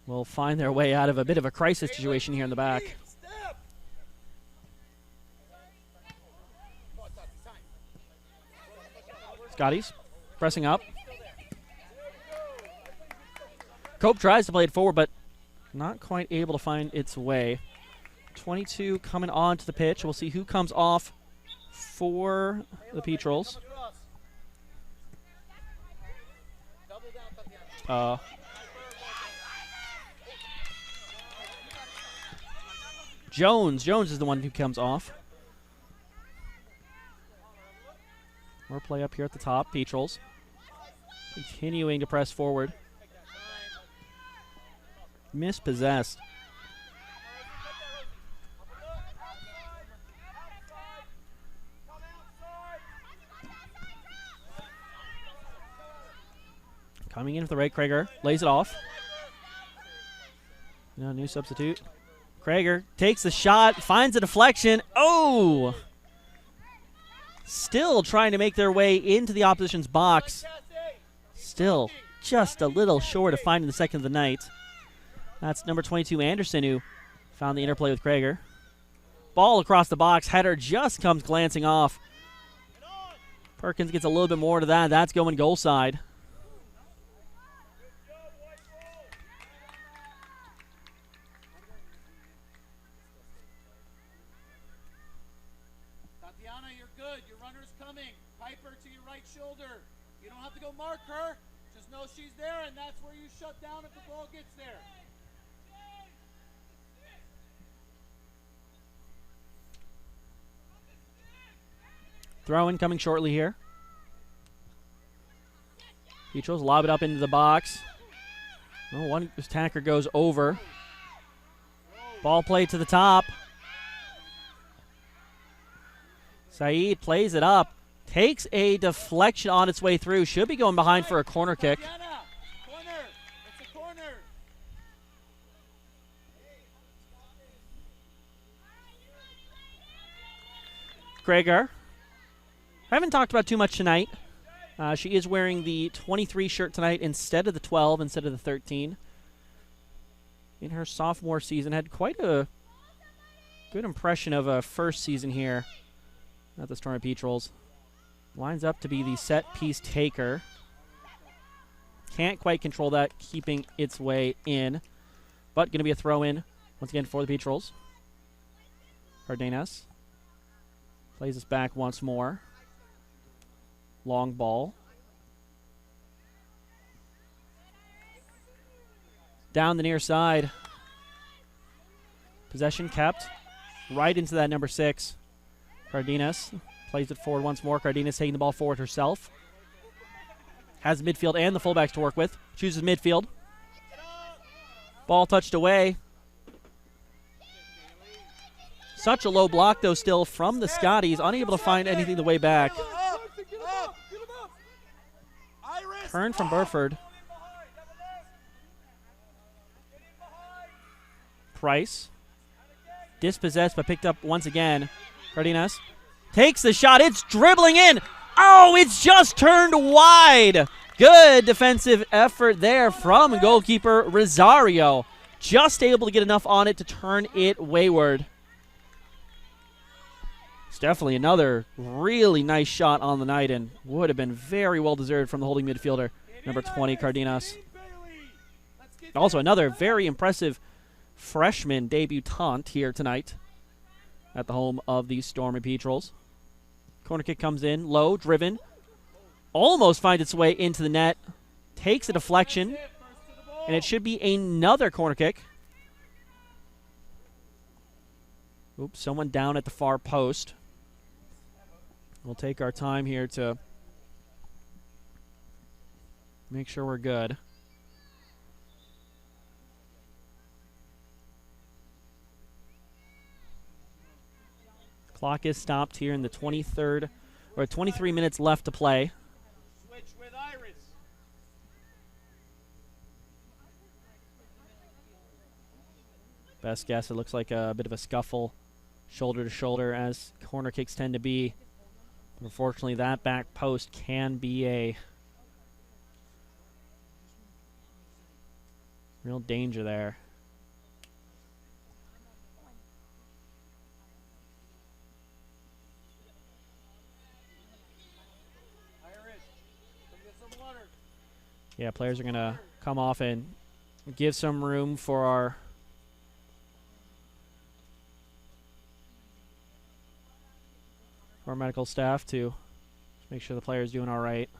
will find their way out of a bit of a crisis situation here in the back. Scotties pressing up. Cope tries to play it forward, but not quite able to find its way. 22 coming on to the pitch. We'll see who comes off for the Petrels. Jones is the one who comes off. More play up here at the top. Petrels continuing to press forward. Mispossessed. Coming in with the right, Krager lays it off. No new substitute. Krager takes the shot, finds a deflection. Oh! Still trying to make their way into the opposition's box. Still just a little short of finding the second of the night. That's number 22, Anderson, who found the interplay with Krager. Ball across the box. Header just comes glancing off. Perkins gets a little bit more to that. That's going goal side. Tatiana, you're good. Your runner's coming. Piper to your right shoulder. You don't have to go mark her. Just know she's there, and that's where you shut down if the ball gets there. Throw-in coming shortly here. Petrels lob it up into the box. Oh, one attacker goes over. Ball play to the top. Saeed plays it up. Takes a deflection on its way through. Should be going behind for a corner kick. Corner. It's a corner. Krager. Haven't talked about too much tonight. She is wearing the 23 shirt tonight instead of the 12, instead of the 13. In her sophomore season, had quite a good impression of a first season here at the Stormy Petrels. Lines up to be the set piece taker. Can't quite control that, keeping its way in. But going to be a throw-in once again for the Petrels. Cardenas plays this back once more. Long ball. Down the near side. Possession kept right into that number 6. Cardenas plays it forward once more. Cardenas taking the ball forward herself. Has midfield and the fullbacks to work with. Chooses midfield. Ball touched away. Such a low block, though, still from the Scotties. Unable to find anything the way back. Turn from Burford. Price. Dispossessed, but picked up once again. Cardenas takes the shot. It's dribbling in. Oh, it's just turned wide. Good defensive effort there from goalkeeper Rosario. Just able to get enough on it to turn it wayward. It's definitely another really nice shot on the night and would have been very well deserved from the holding midfielder, number 20, Cardenas. Also another very impressive freshman debutante here tonight at the home of the Stormy Petrels. Corner kick comes in, low, driven. Almost finds its way into the net. Takes a deflection, and it should be another corner kick. Oops, someone down at the far post. We'll take our time here to make sure we're good. Clock is stopped here in the 23rd, or 23 minutes left to play. Switch with Iris. Best guess, it looks like a bit of a scuffle, shoulder to shoulder, as corner kicks tend to be. Unfortunately, that back post can be a real danger there. Iris, come get some water. Yeah, players are going to come off and give some room for our medical staff to make sure the player's doing all right.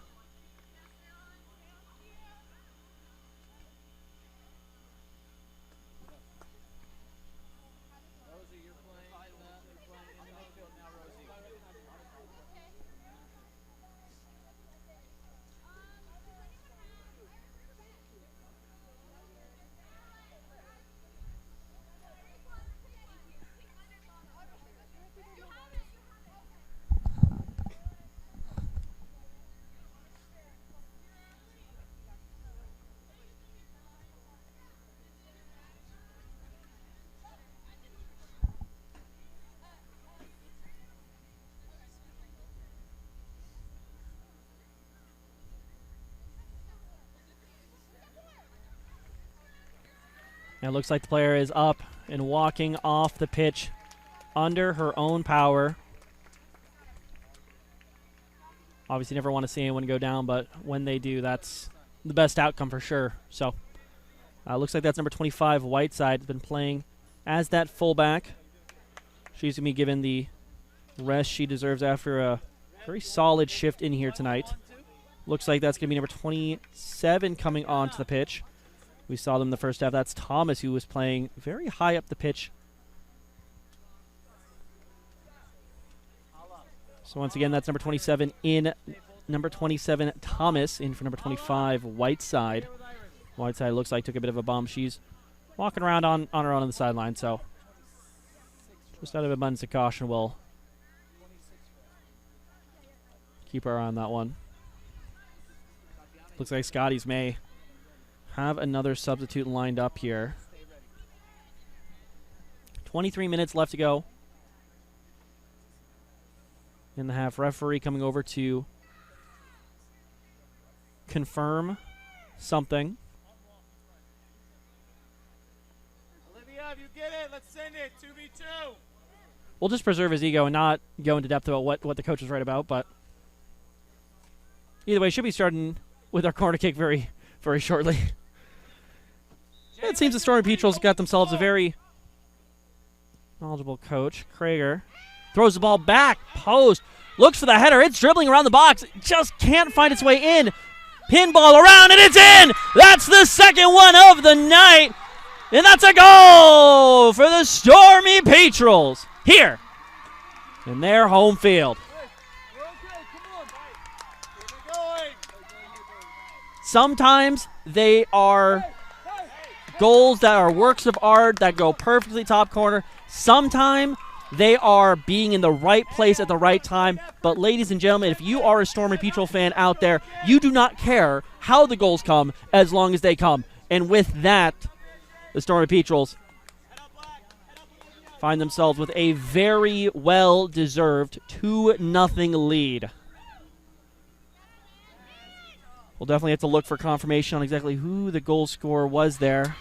Rosie, you're playing. You're playing in the midfield now, Rosie. And it looks like the player is up and walking off the pitch under her own power. Obviously never want to see anyone go down, but when they do, that's the best outcome for sure. So looks like that's number 25, Whiteside, has been playing as that fullback. She's going to be given the rest she deserves after a very solid shift in here tonight. Looks like that's going to be number 27 coming onto the pitch. We saw them in the first half. That's Thomas, who was playing very high up the pitch. So once again, that's number 27 in. Number 27, Thomas, in for number 25, Whiteside. Whiteside looks like took a bit of a bump. She's walking around on her own on the sideline, so just out of abundance of caution, we'll keep our eye on that one. Looks like Scotty's may have another substitute lined up here. 23 minutes left to go in the half. Referee coming over to confirm something. Olivia, if you get it, let's send it. 2v2. We'll just preserve his ego and not go into depth about what the coach is right about, but either way, should be starting with our corner kick very, very shortly. It seems the Stormy Petrels got themselves a very knowledgeable coach. Krager throws the ball back, post, looks for the header. It's dribbling around the box, just can't find its way in. Pinball around, and it's in! That's the second one of the night, and that's a goal for the Stormy Petrels here in their home field. Sometimes they are goals that are works of art that go perfectly top corner. Sometimes they are being in the right place at the right time. But ladies and gentlemen, if you are a Stormy Petrel fan out there, you do not care how the goals come as long as they come. And with that, the Stormy Petrels find themselves with a very well-deserved 2-0 lead. We'll definitely have to look for confirmation on exactly who the goal scorer was there.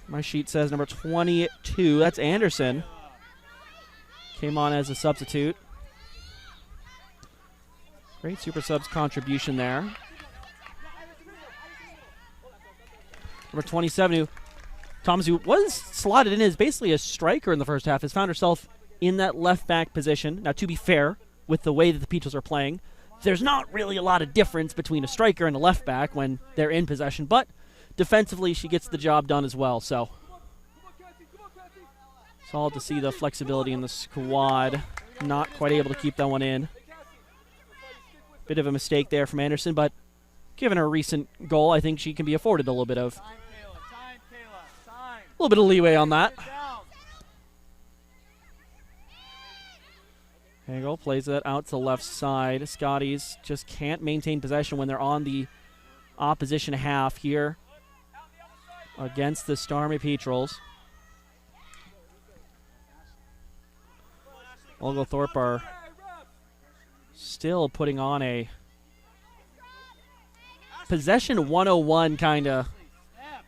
My sheet says number 22. That's Anderson. Came on as a substitute. Great super subs contribution there. Number 27, who Thomas, who was slotted in as basically a striker in the first half, has found herself in that left back position. Now, to be fair, with the way that the Petrels are playing, there's not really a lot of difference between a striker and a left back when they're in possession, but defensively she gets the job done as well. So Solid to see the flexibility in the squad. Not quite able to keep that one in. Bit of a mistake there from Anderson, but given her recent goal, I think she can be afforded a little bit of leeway on that. Hagel plays that out to the left side. Scotties just can't maintain possession when they're on the opposition half here against the Starmy Petrels. Oglethorpe are still putting on a possession 101 kind of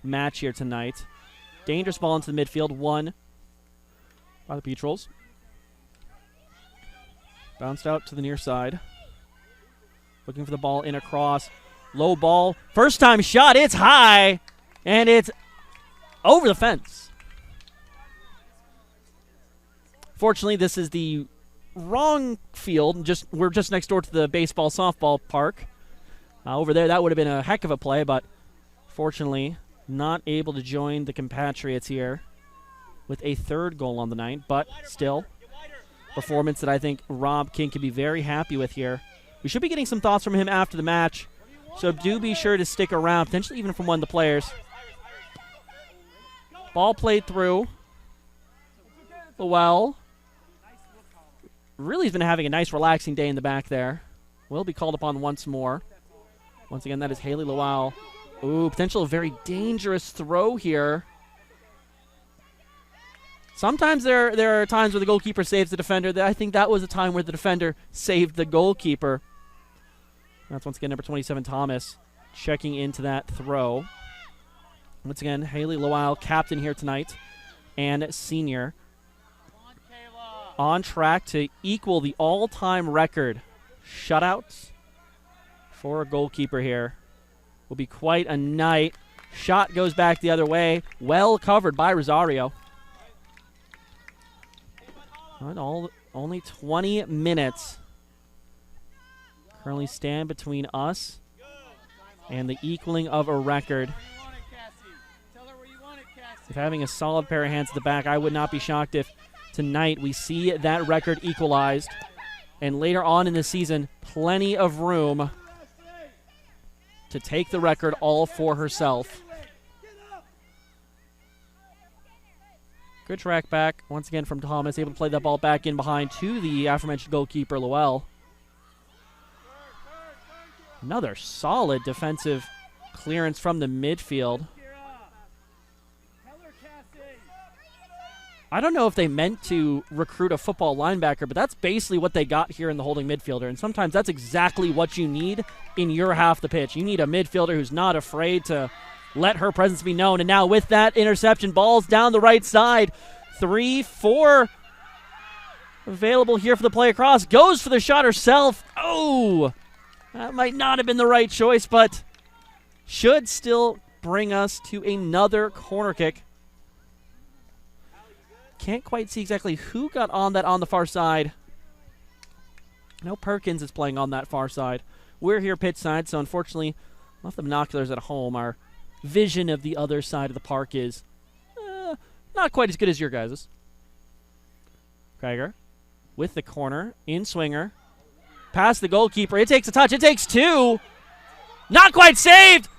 match here tonight. Dangerous ball into the midfield, won by the Petrels. Bounced out to the near side. Looking for the ball in across. Low ball. First time shot. It's high. And it's over the fence. Fortunately, this is the wrong field. We're just next door to the baseball softball park. Over there, that would have been a heck of a play, but fortunately, not able to join the compatriots here with a third goal on the night, but still, performance that I think Rob King could be very happy with here. We should be getting some thoughts from him after the match, so do be sure to stick around, potentially even from one of the players. Ball played through. Well, really has been having a nice relaxing day in the back there. Will be called upon once more. Once again, that is Haley Lowell. Ooh, potential very dangerous throw here. Sometimes there are times where the goalkeeper saves the defender. I think that was a time where the defender saved the goalkeeper. That's once again number 27, Thomas, checking into that throw. Once again, Haley Lowell, captain here tonight, and senior. On track to equal the all-time record shutouts for a goalkeeper here. Will be quite a night. Shot goes back the other way. Well covered by Rosario. Only 20 minutes currently stand between us and the equaling of a record. If having a solid pair of hands at the back, I would not be shocked if tonight we see that record equalized. And later on in the season, plenty of room to take the record all for herself. Good track back, once again from Thomas, able to play that ball back in behind to the aforementioned goalkeeper, Lowell. Another solid defensive clearance from the midfield. I don't know if they meant to recruit a football linebacker, but that's basically what they got here in the holding midfielder. And sometimes that's exactly what you need in your half the pitch. You need a midfielder who's not afraid to let her presence be known. And now with that interception, balls down the right side. 3-4 available here for the play across. Goes for the shot herself. Oh, that might not have been the right choice, but should still bring us to another corner kick. Can't quite see exactly who got on that on the far side. No, Perkins is playing on that far side. We're here pitch side, so unfortunately, off the binoculars at home, our vision of the other side of the park is not quite as good as your guys's. Krager with the corner, in swinger. Past the goalkeeper. It takes a touch. It takes two. Not quite saved.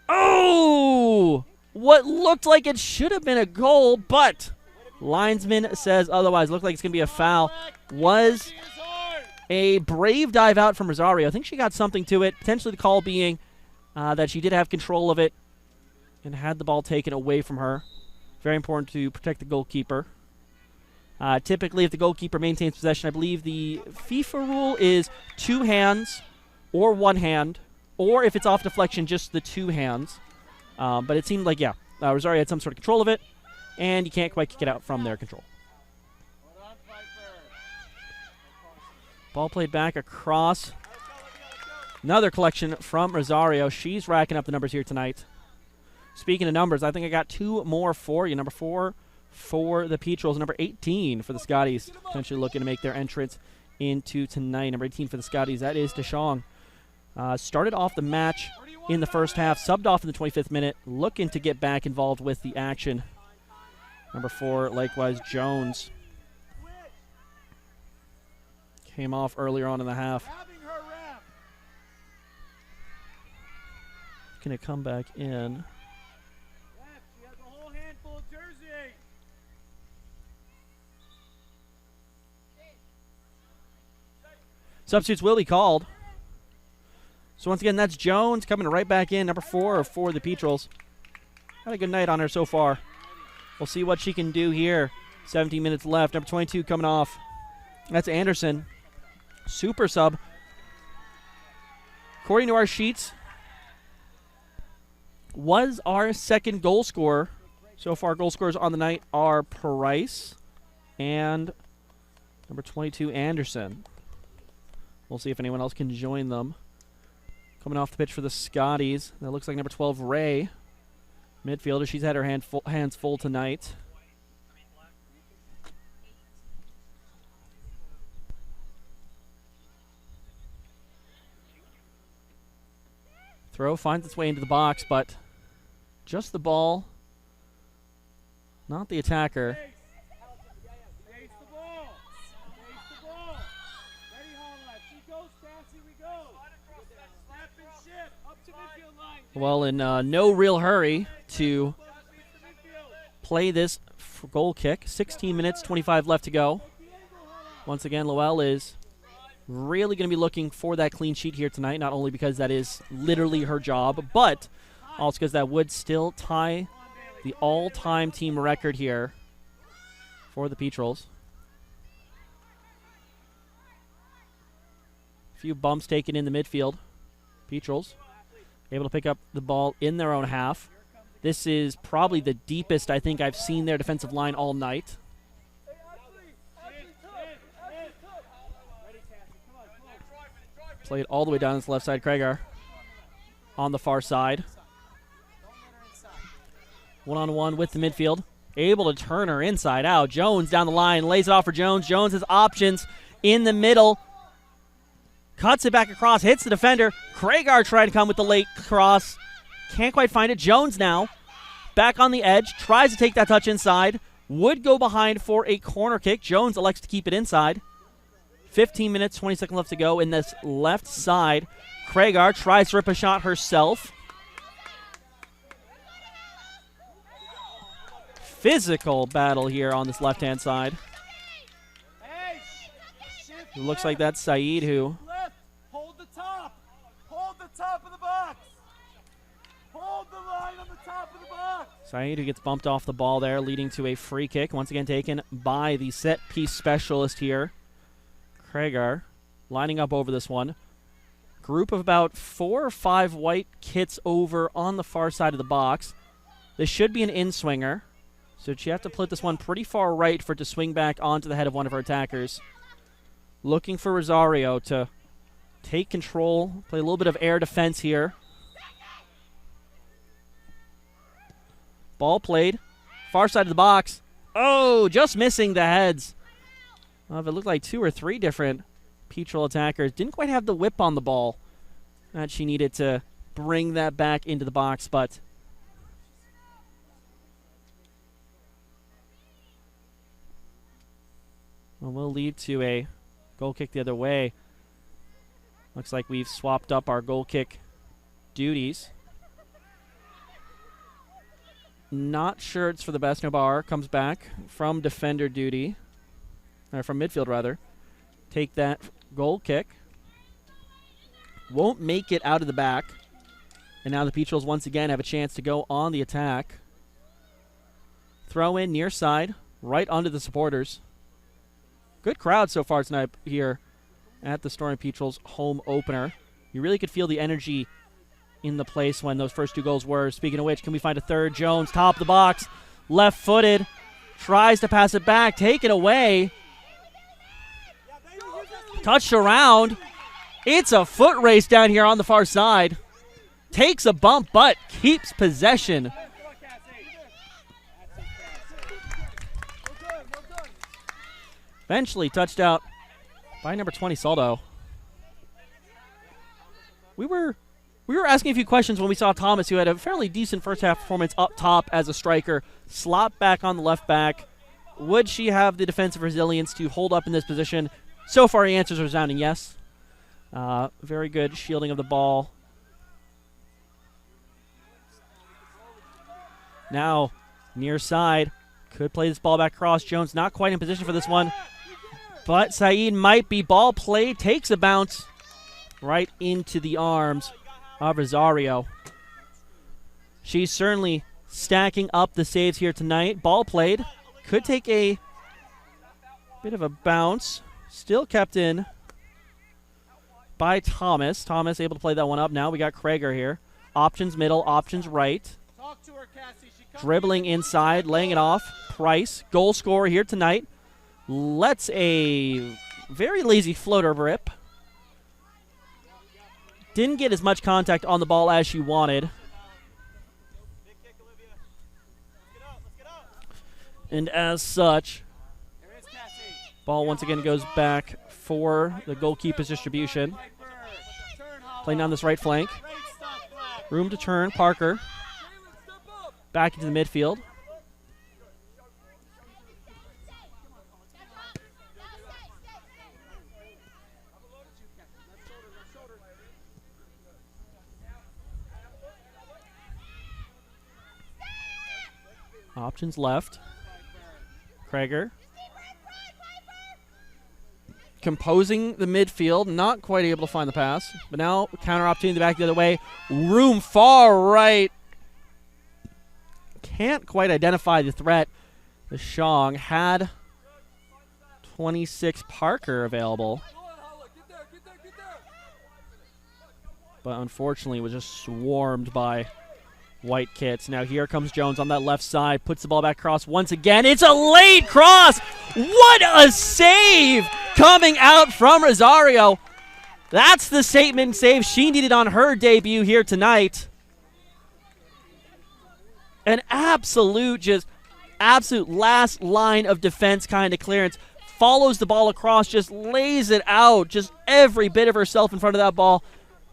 Oh! What looked like it should have been a goal, but linesman says otherwise. Looked like it's going to be a foul. Was a brave dive out from Rosario. I think she got something to it. Potentially the call being that she did have control of it and had the ball taken away from her. Very important to protect the goalkeeper. Typically, if the goalkeeper maintains possession, I believe the FIFA rule is 2 hands or 1 hand, or if it's off deflection, just the 2 hands. But it seemed like, Rosario had some sort of control of it, and you can't quite kick it out from their control. Ball played back across. Another collection from Rosario. She's racking up the numbers here tonight. Speaking of numbers, I think I got 2 more for you. Number 4 for the Petrels, number 18 for the Scotties. Potentially looking to make their entrance into tonight. Number 18 for the Scotties, that is DeShong. Started off the match in the first half, subbed off in the 25th minute, looking to get back involved with the action Number 4, likewise, Jones. Came off earlier on in the half. Going to come back in. She has a whole handful of jersey. Substitutes will be called. So once again, that's Jones coming right back in, number 4 for the Petrels. Had a good night on her so far. We'll see what she can do here. 17 minutes left. Number 22 coming off. That's Anderson. Super sub. According to our sheets, was our second goal scorer. So far, goal scorers on the night are Price and number 22, Anderson. We'll see if anyone else can join them. Coming off the pitch for the Scotties, that looks like number 12, Ray. Midfielder, she's had her hands full tonight. Throw finds its way into the box, but just the ball, not the attacker. Face the ball. Face the ball. Ready, Holla. She goes fast, here we go. Snap and ship. Up to midfield line. Well, in no real hurry to play this goal kick. 16 minutes, 25 left to go. Once again, Lowell is really going to be looking for that clean sheet here tonight, not only because that is literally her job, but also because that would still tie the all-time team record here for the Petrels. A few bumps taken in the midfield. Petrels able to pick up the ball in their own half. This is probably the deepest I think I've seen their defensive line all night. Played all the way down this left side. Craigar on the far side. One-on-one with the midfield. Able to turn her inside out. Jones down the line. Lays it off for Jones. Jones has options in the middle. Cuts it back across. Hits the defender. Craigar tried to come with the late cross. Can't quite find it. Jones now back on the edge. Tries to take that touch inside. Would go behind for a corner kick. Jones elects to keep it inside. 15 minutes, 20 seconds left to go in this left side. Craigar tries to rip a shot herself. Physical battle here on this left-hand side. It looks like that's Saeed who... Hold the top. Hold the top of the box. Hold the line on the top of the box. Saeed who gets bumped off the ball there, leading to a free kick. Once again taken by the set-piece specialist here. Craigar lining up over this one. Group of about 4 or 5 white kits over on the far side of the box. This should be an in-swinger. So she have to put this one pretty far right for it to swing back onto the head of one of her attackers. Looking for Rosario to take control, play a little bit of air defense here. Ball played. Far side of the box. Oh, just missing the heads. It looked like 2 or 3 different Petrel attackers. Didn't quite have the whip on the ball that she needed to bring that back into the box, but will lead to a goal kick the other way. Looks like we've swapped up our goal kick duties. Not sure it's for the best. Nobar comes back from defender duty. Or from midfield, rather. Take that goal kick. Won't make it out of the back. And now the Petrels once again have a chance to go on the attack. Throw in near side, right onto the supporters. Good crowd so far tonight here at the Stormy Petrels home opener. You really could feel the energy in the place when those first 2 goals were. Speaking of which, can we find a third? Jones, top of the box, left-footed, tries to pass it back, taken away. Touched around. It's a foot race down here on the far side. Takes a bump, but keeps possession. Eventually touched out by number 20, Saldo. We were We were asking a few questions when we saw Thomas, who had a fairly decent first half performance up top as a striker, slot back on the left back. Would she have the defensive resilience to hold up in this position? So far, the answers are resounding yes. Very good shielding of the ball. Now, near side. Could play this ball back across. Jones not quite in position for this one. But Saeed might be. Ball played. Takes a bounce right into the arms of Rosario. She's certainly stacking up the saves here tonight. Ball played. Could take a bit of a bounce. Still kept in by Thomas. Thomas able to play that one up now. We got Krager here. Options middle, options right. Dribbling inside, laying it off. Price, goal scorer here tonight. Lets a very lazy floater rip. Didn't get as much contact on the ball as she wanted. And as such, ball once again goes back for the goalkeeper's distribution. Playing down this right flank. Room to turn, Parker. Back into the midfield. Options left. Krager. Composing the midfield, not quite able to find the pass. But now, counter opportunity back the other way. Room far right. Can't quite identify the threat. The Shong had 26 Parker available. But unfortunately was just swarmed by white kits. Now here comes Jones on that left side. Puts the ball back across once again. It's a late cross. What a save coming out from Rosario. That's the statement save she needed on her debut here tonight. An absolute last line of defense kind of clearance. Follows the ball across, just lays it out. Just every bit of herself in front of that ball.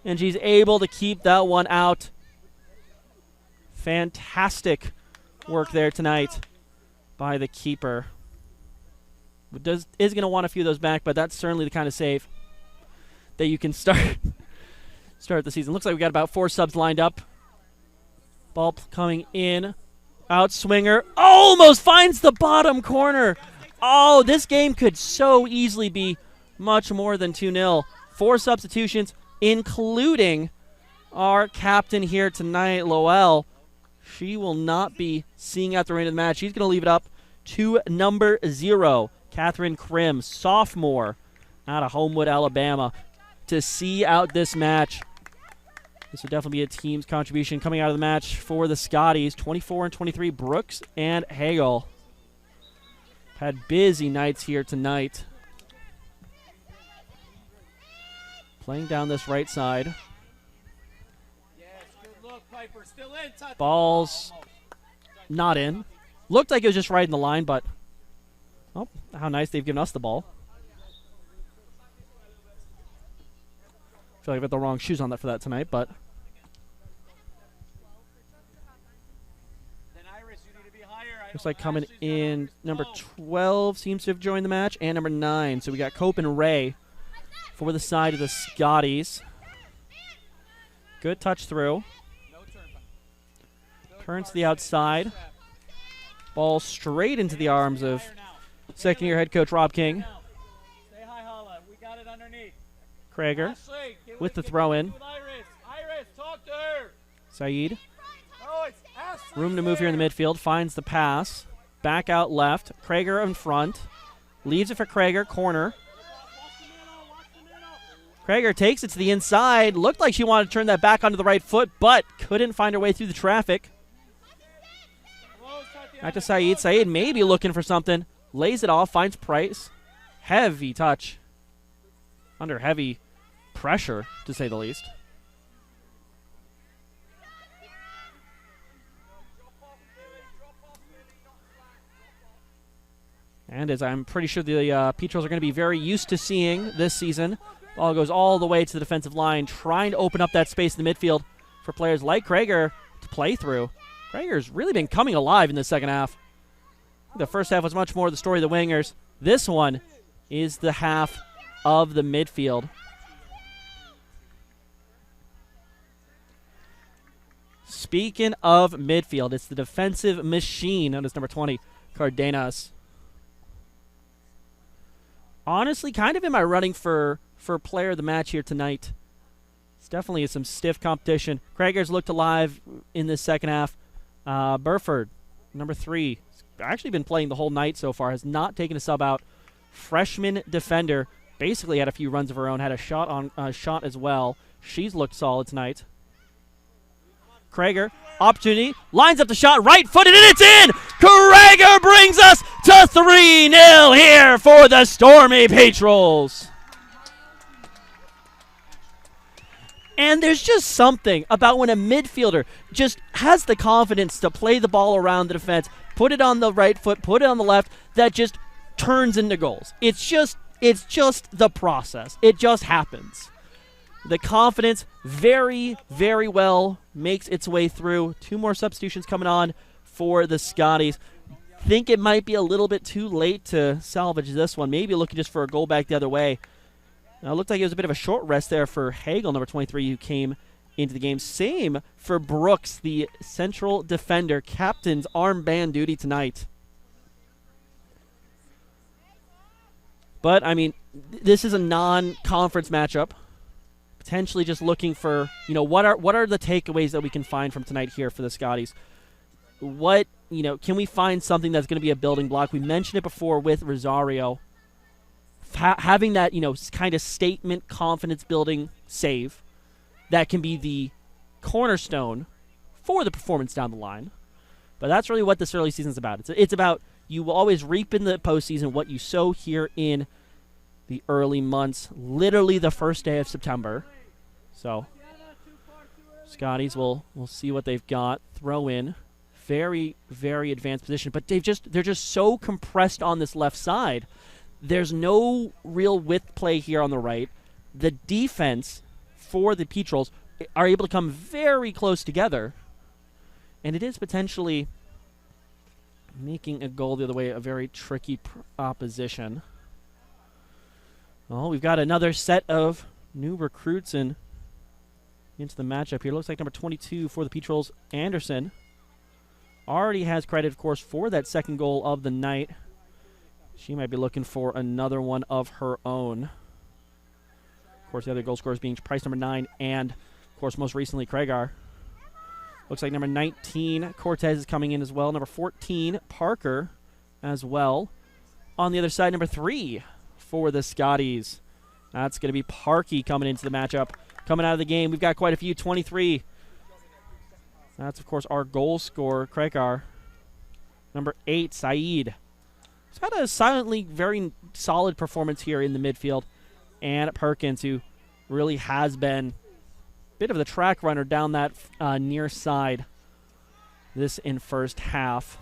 And she's able to keep that one out. Fantastic work there tonight by the keeper. Is going to want a few of those back, but that's certainly the kind of save that you can start the season. Looks like we got about 4 subs lined up. Ball coming in. Out swinger. Almost finds the bottom corner. Oh, this game could so easily be much more than 2-0. 4 substitutions, including our captain here tonight, Lowell. She will not be seeing out the remainder of the match. She's going to leave it up to number 0, Catherine Krim, sophomore out of Homewood, Alabama, to see out this match. This would definitely be a team's contribution coming out of the match for the Scotties. 24 and 23, Brooks and Hagel. Had busy nights here tonight. Playing down this right side. Ball's not in. Looked like it was just right in the line, but oh, how nice they've given us the ball. I feel like I've got the wrong shoes on that for that tonight, but looks like coming in number 12 seems to have joined the match, and number 9. So we got Cope and Ray for the side of the Scotties. Good touch through. Turns to the outside. Ball straight into the arms of second-year head coach Rob King. Krager with the throw-in. Saeed. Room to move here in the midfield. Finds the pass. Back out left. Krager in front. Leaves it for Krager. Corner. Krager takes it to the inside. Looked like she wanted to turn that back onto the right foot, but couldn't find her way through the traffic. Back to Saeed. Saeed maybe looking for something. Lays it off. Finds Price. Heavy touch. Under heavy pressure, to say the least. And as I'm pretty sure the Petrels are going to be very used to seeing this season, Ball goes all the way to the defensive line, trying to open up that space in the midfield for players like Krager to play through. Krager's really been coming alive in the second half. The first half was much more the story of the wingers. This one is the half of the midfield. Speaking of midfield, it's the defensive machine known as number 20, Cardenas. Honestly, kind of in my running for player of the match here tonight. It's definitely some stiff competition. Krager's looked alive in this second half. Burford, number 3, actually been playing the whole night so far, has not taken a sub out. Freshman defender, basically had a few runs of her own, had a shot as well. She's looked solid tonight. Krager, opportunity, lines up the shot, right-footed, and it's in! Krager brings us to 3-0 here for the Stormy Patrols. And there's just something about when a midfielder just has the confidence to play the ball around the defense, put it on the right foot, put it on the left, that just turns into goals. It's just the process. It just happens. The confidence very, very well makes its way through. 2 more substitutions coming on for the Scotties. Think it might be a little bit too late to salvage this one. Maybe looking just for a goal back the other way. Now, it looked like it was a bit of a short rest there for Hagel, number 23, who came into the game. Same for Brooks, the central defender. Captain's armband duty tonight. But, I mean, this is a non-conference matchup. Potentially just looking for, what are the takeaways that we can find from tonight here for the Scotties? What, can we find something that's going to be a building block? We mentioned it before with Rosario. Having that, kind of statement, confidence-building save that can be the cornerstone for the performance down the line. But that's really what this early season is about. It's about you will always reap in the postseason what you sow here in the early months, literally the first day of September. So, Scotties will see what they've got. Throw in. Very, very advanced position. But they're just so compressed on this left side. There's no real width play here on the right. The defense for the Petrels are able to come very close together. And it is potentially making a goal the other way a very tricky opposition. Well, we've got another set of new recruits into the matchup here. Looks like number 22 for the Petrels, Anderson, already has credit, of course, for that second goal of the night. She might be looking for another one of her own. Of course, the other goal scorers being Price, number 9, and, of course, most recently, Kragar. Looks like number 19, Cortez, is coming in as well. Number 14, Parker, as well. On the other side, number 3 for the Scotties. That's going to be Parkey coming into the matchup. Coming out of the game, we've got quite a few. 23. That's, of course, our goal scorer, Kragar. Number 8, Saeed. He's had a silently very solid performance here in the midfield. And Perkins, who really has been a bit of the track runner down that near side this in first half.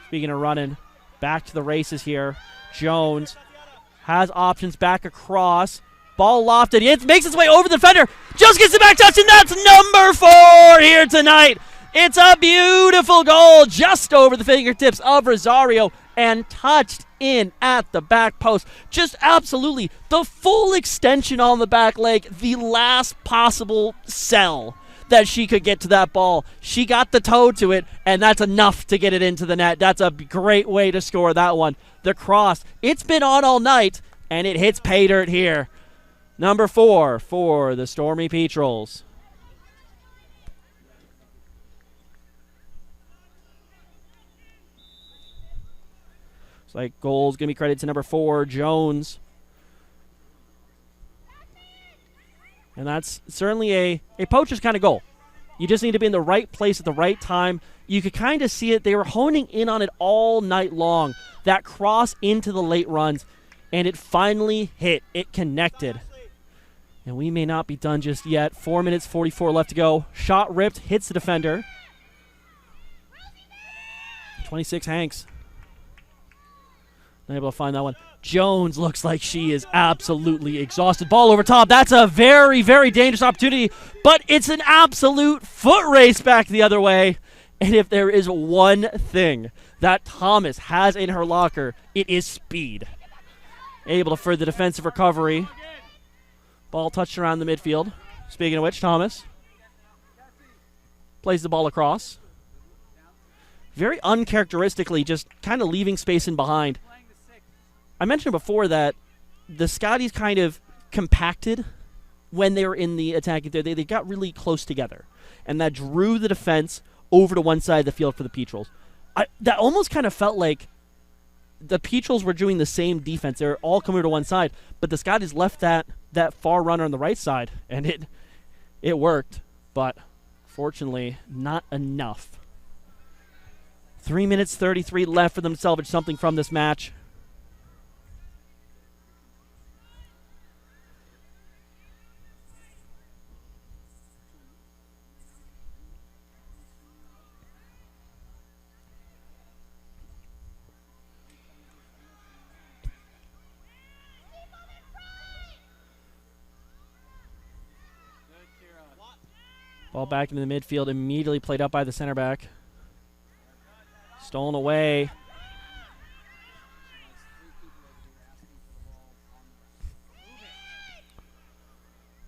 Speaking of running, back to the races here. Jones has options back across. Ball lofted. It makes its way over the defender. Just gets the back touch, and that's number 4 here tonight. It's a beautiful goal just over the fingertips of Rosario and touched in at the back post. Just absolutely the full extension on the back leg, the last possible cell that she could get to that ball. She got the toe to it, and that's enough to get it into the net. That's a great way to score that one. The cross, it's been on all night, and it hits pay dirt here. Number 4 for the Stormy Petrels. Looks like goal's going to be credited to number 4, Jones. And that's certainly a poacher's kind of goal. You just need to be in the right place at the right time. You could kind of see it. They were honing in on it all night long. That cross into the late runs, and it finally hit. It connected. And we may not be done just yet. 4 minutes, 44 left to go. Shot ripped, hits the defender. 26, Hanks. Unable to find that one. Jones looks like she is absolutely exhausted. Ball over top. That's a very, very dangerous opportunity, but it's an absolute foot race back the other way. And if there is one thing that Thomas has in her locker, it is speed. Able to further the defensive recovery. Ball touched around the midfield. Speaking of which, Thomas plays the ball across. Very uncharacteristically, just kind of leaving space in behind. I mentioned before that the Scotties kind of compacted when they were in the attacking third. They got really close together, and that drew the defense over to one side of the field for the Petrels. That almost kind of felt like the Petrels were doing the same defense. They were all coming to one side, but the Scotties left that far runner on the right side, and it worked, but fortunately not enough. 3 minutes 33 left for them to salvage something from this match. Ball back into the midfield, immediately played up by the center back. Stolen away.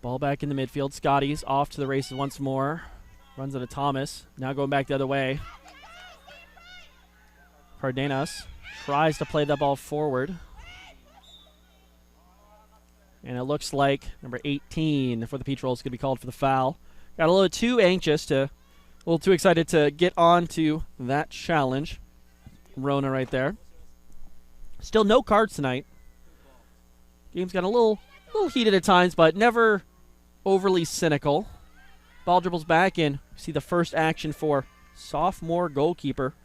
Ball back in the midfield. Scotties off to the races once more. Runs into Thomas. Now going back the other way. Cardenas tries to play that ball forward. And it looks like number 18 for the Petrels is going to be called for the foul. Got a little too anxious a little too excited to get on to that challenge. Rona right there. Still no cards tonight. Game's got a little heated at times, but never overly cynical. Ball dribbles back in. See the first action for sophomore goalkeeper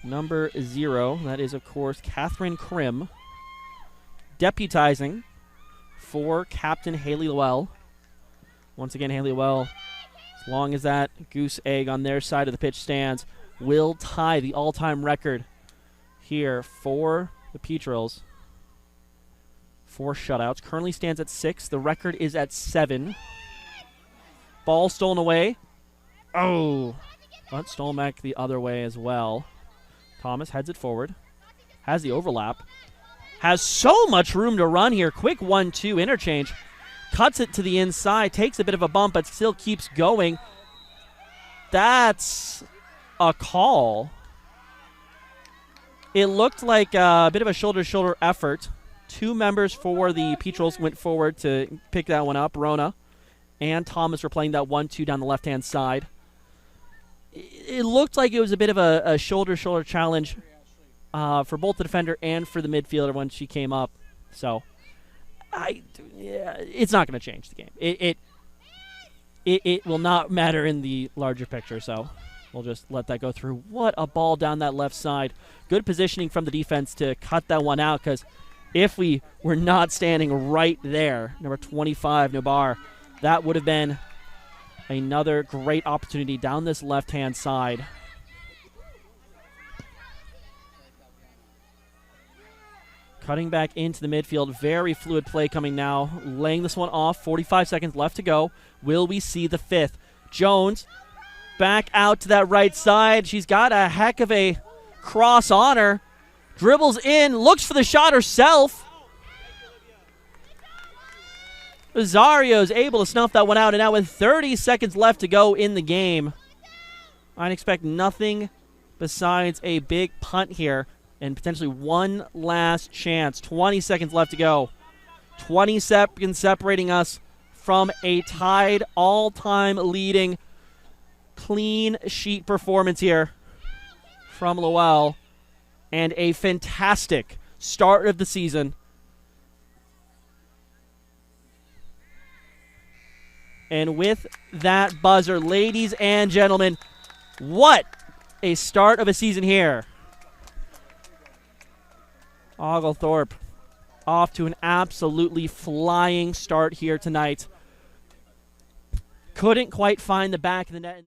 number 0. That is, of course, Catherine Krim. Deputizing for Captain Haley Llewell. Once again, Haley Llewell, as long as that goose egg on their side of the pitch stands, will tie the all-time record here for the Petrels. 4 shutouts. Currently stands at 6. The record is at 7. Ball stolen away. Oh, but stolen back the other way as well. Thomas heads it forward. Has the overlap. Has so much room to run here. Quick 1-2 interchange. Cuts it to the inside. Takes a bit of a bump, but still keeps going. That's a call. It looked like a bit of a shoulder-to-shoulder effort. 2 members for the Petrels went forward to pick that one up. Rona and Thomas were playing that 1-2 down the left-hand side. It looked like it was a bit of a shoulder-to-shoulder challenge for both the defender and for the midfielder when she came up. So, it's not going to change the game. It will not matter in the larger picture, so we'll just let that go through. What a ball down that left side. Good positioning from the defense to cut that one out, because if we were not standing right there, number 25, Nabar, that would have been another great opportunity down this left-hand side. Cutting back into the midfield. Very fluid play coming now. Laying this one off. 45 seconds left to go. Will we see the 5th? Jones back out to that right side. She's got a heck of a cross on her. Dribbles in. Looks for the shot herself. Rosario's able to snuff that one out. And now with 30 seconds left to go in the game, I'd expect nothing besides a big punt here. And potentially one last chance. 20 seconds left to go. 20 seconds separating us from a tied, all-time leading, clean sheet performance here from Llewell. And a fantastic start of the season. And with that buzzer, ladies and gentlemen, what a start of a season here. Oglethorpe off to an absolutely flying start here tonight. Couldn't quite find the back of the net.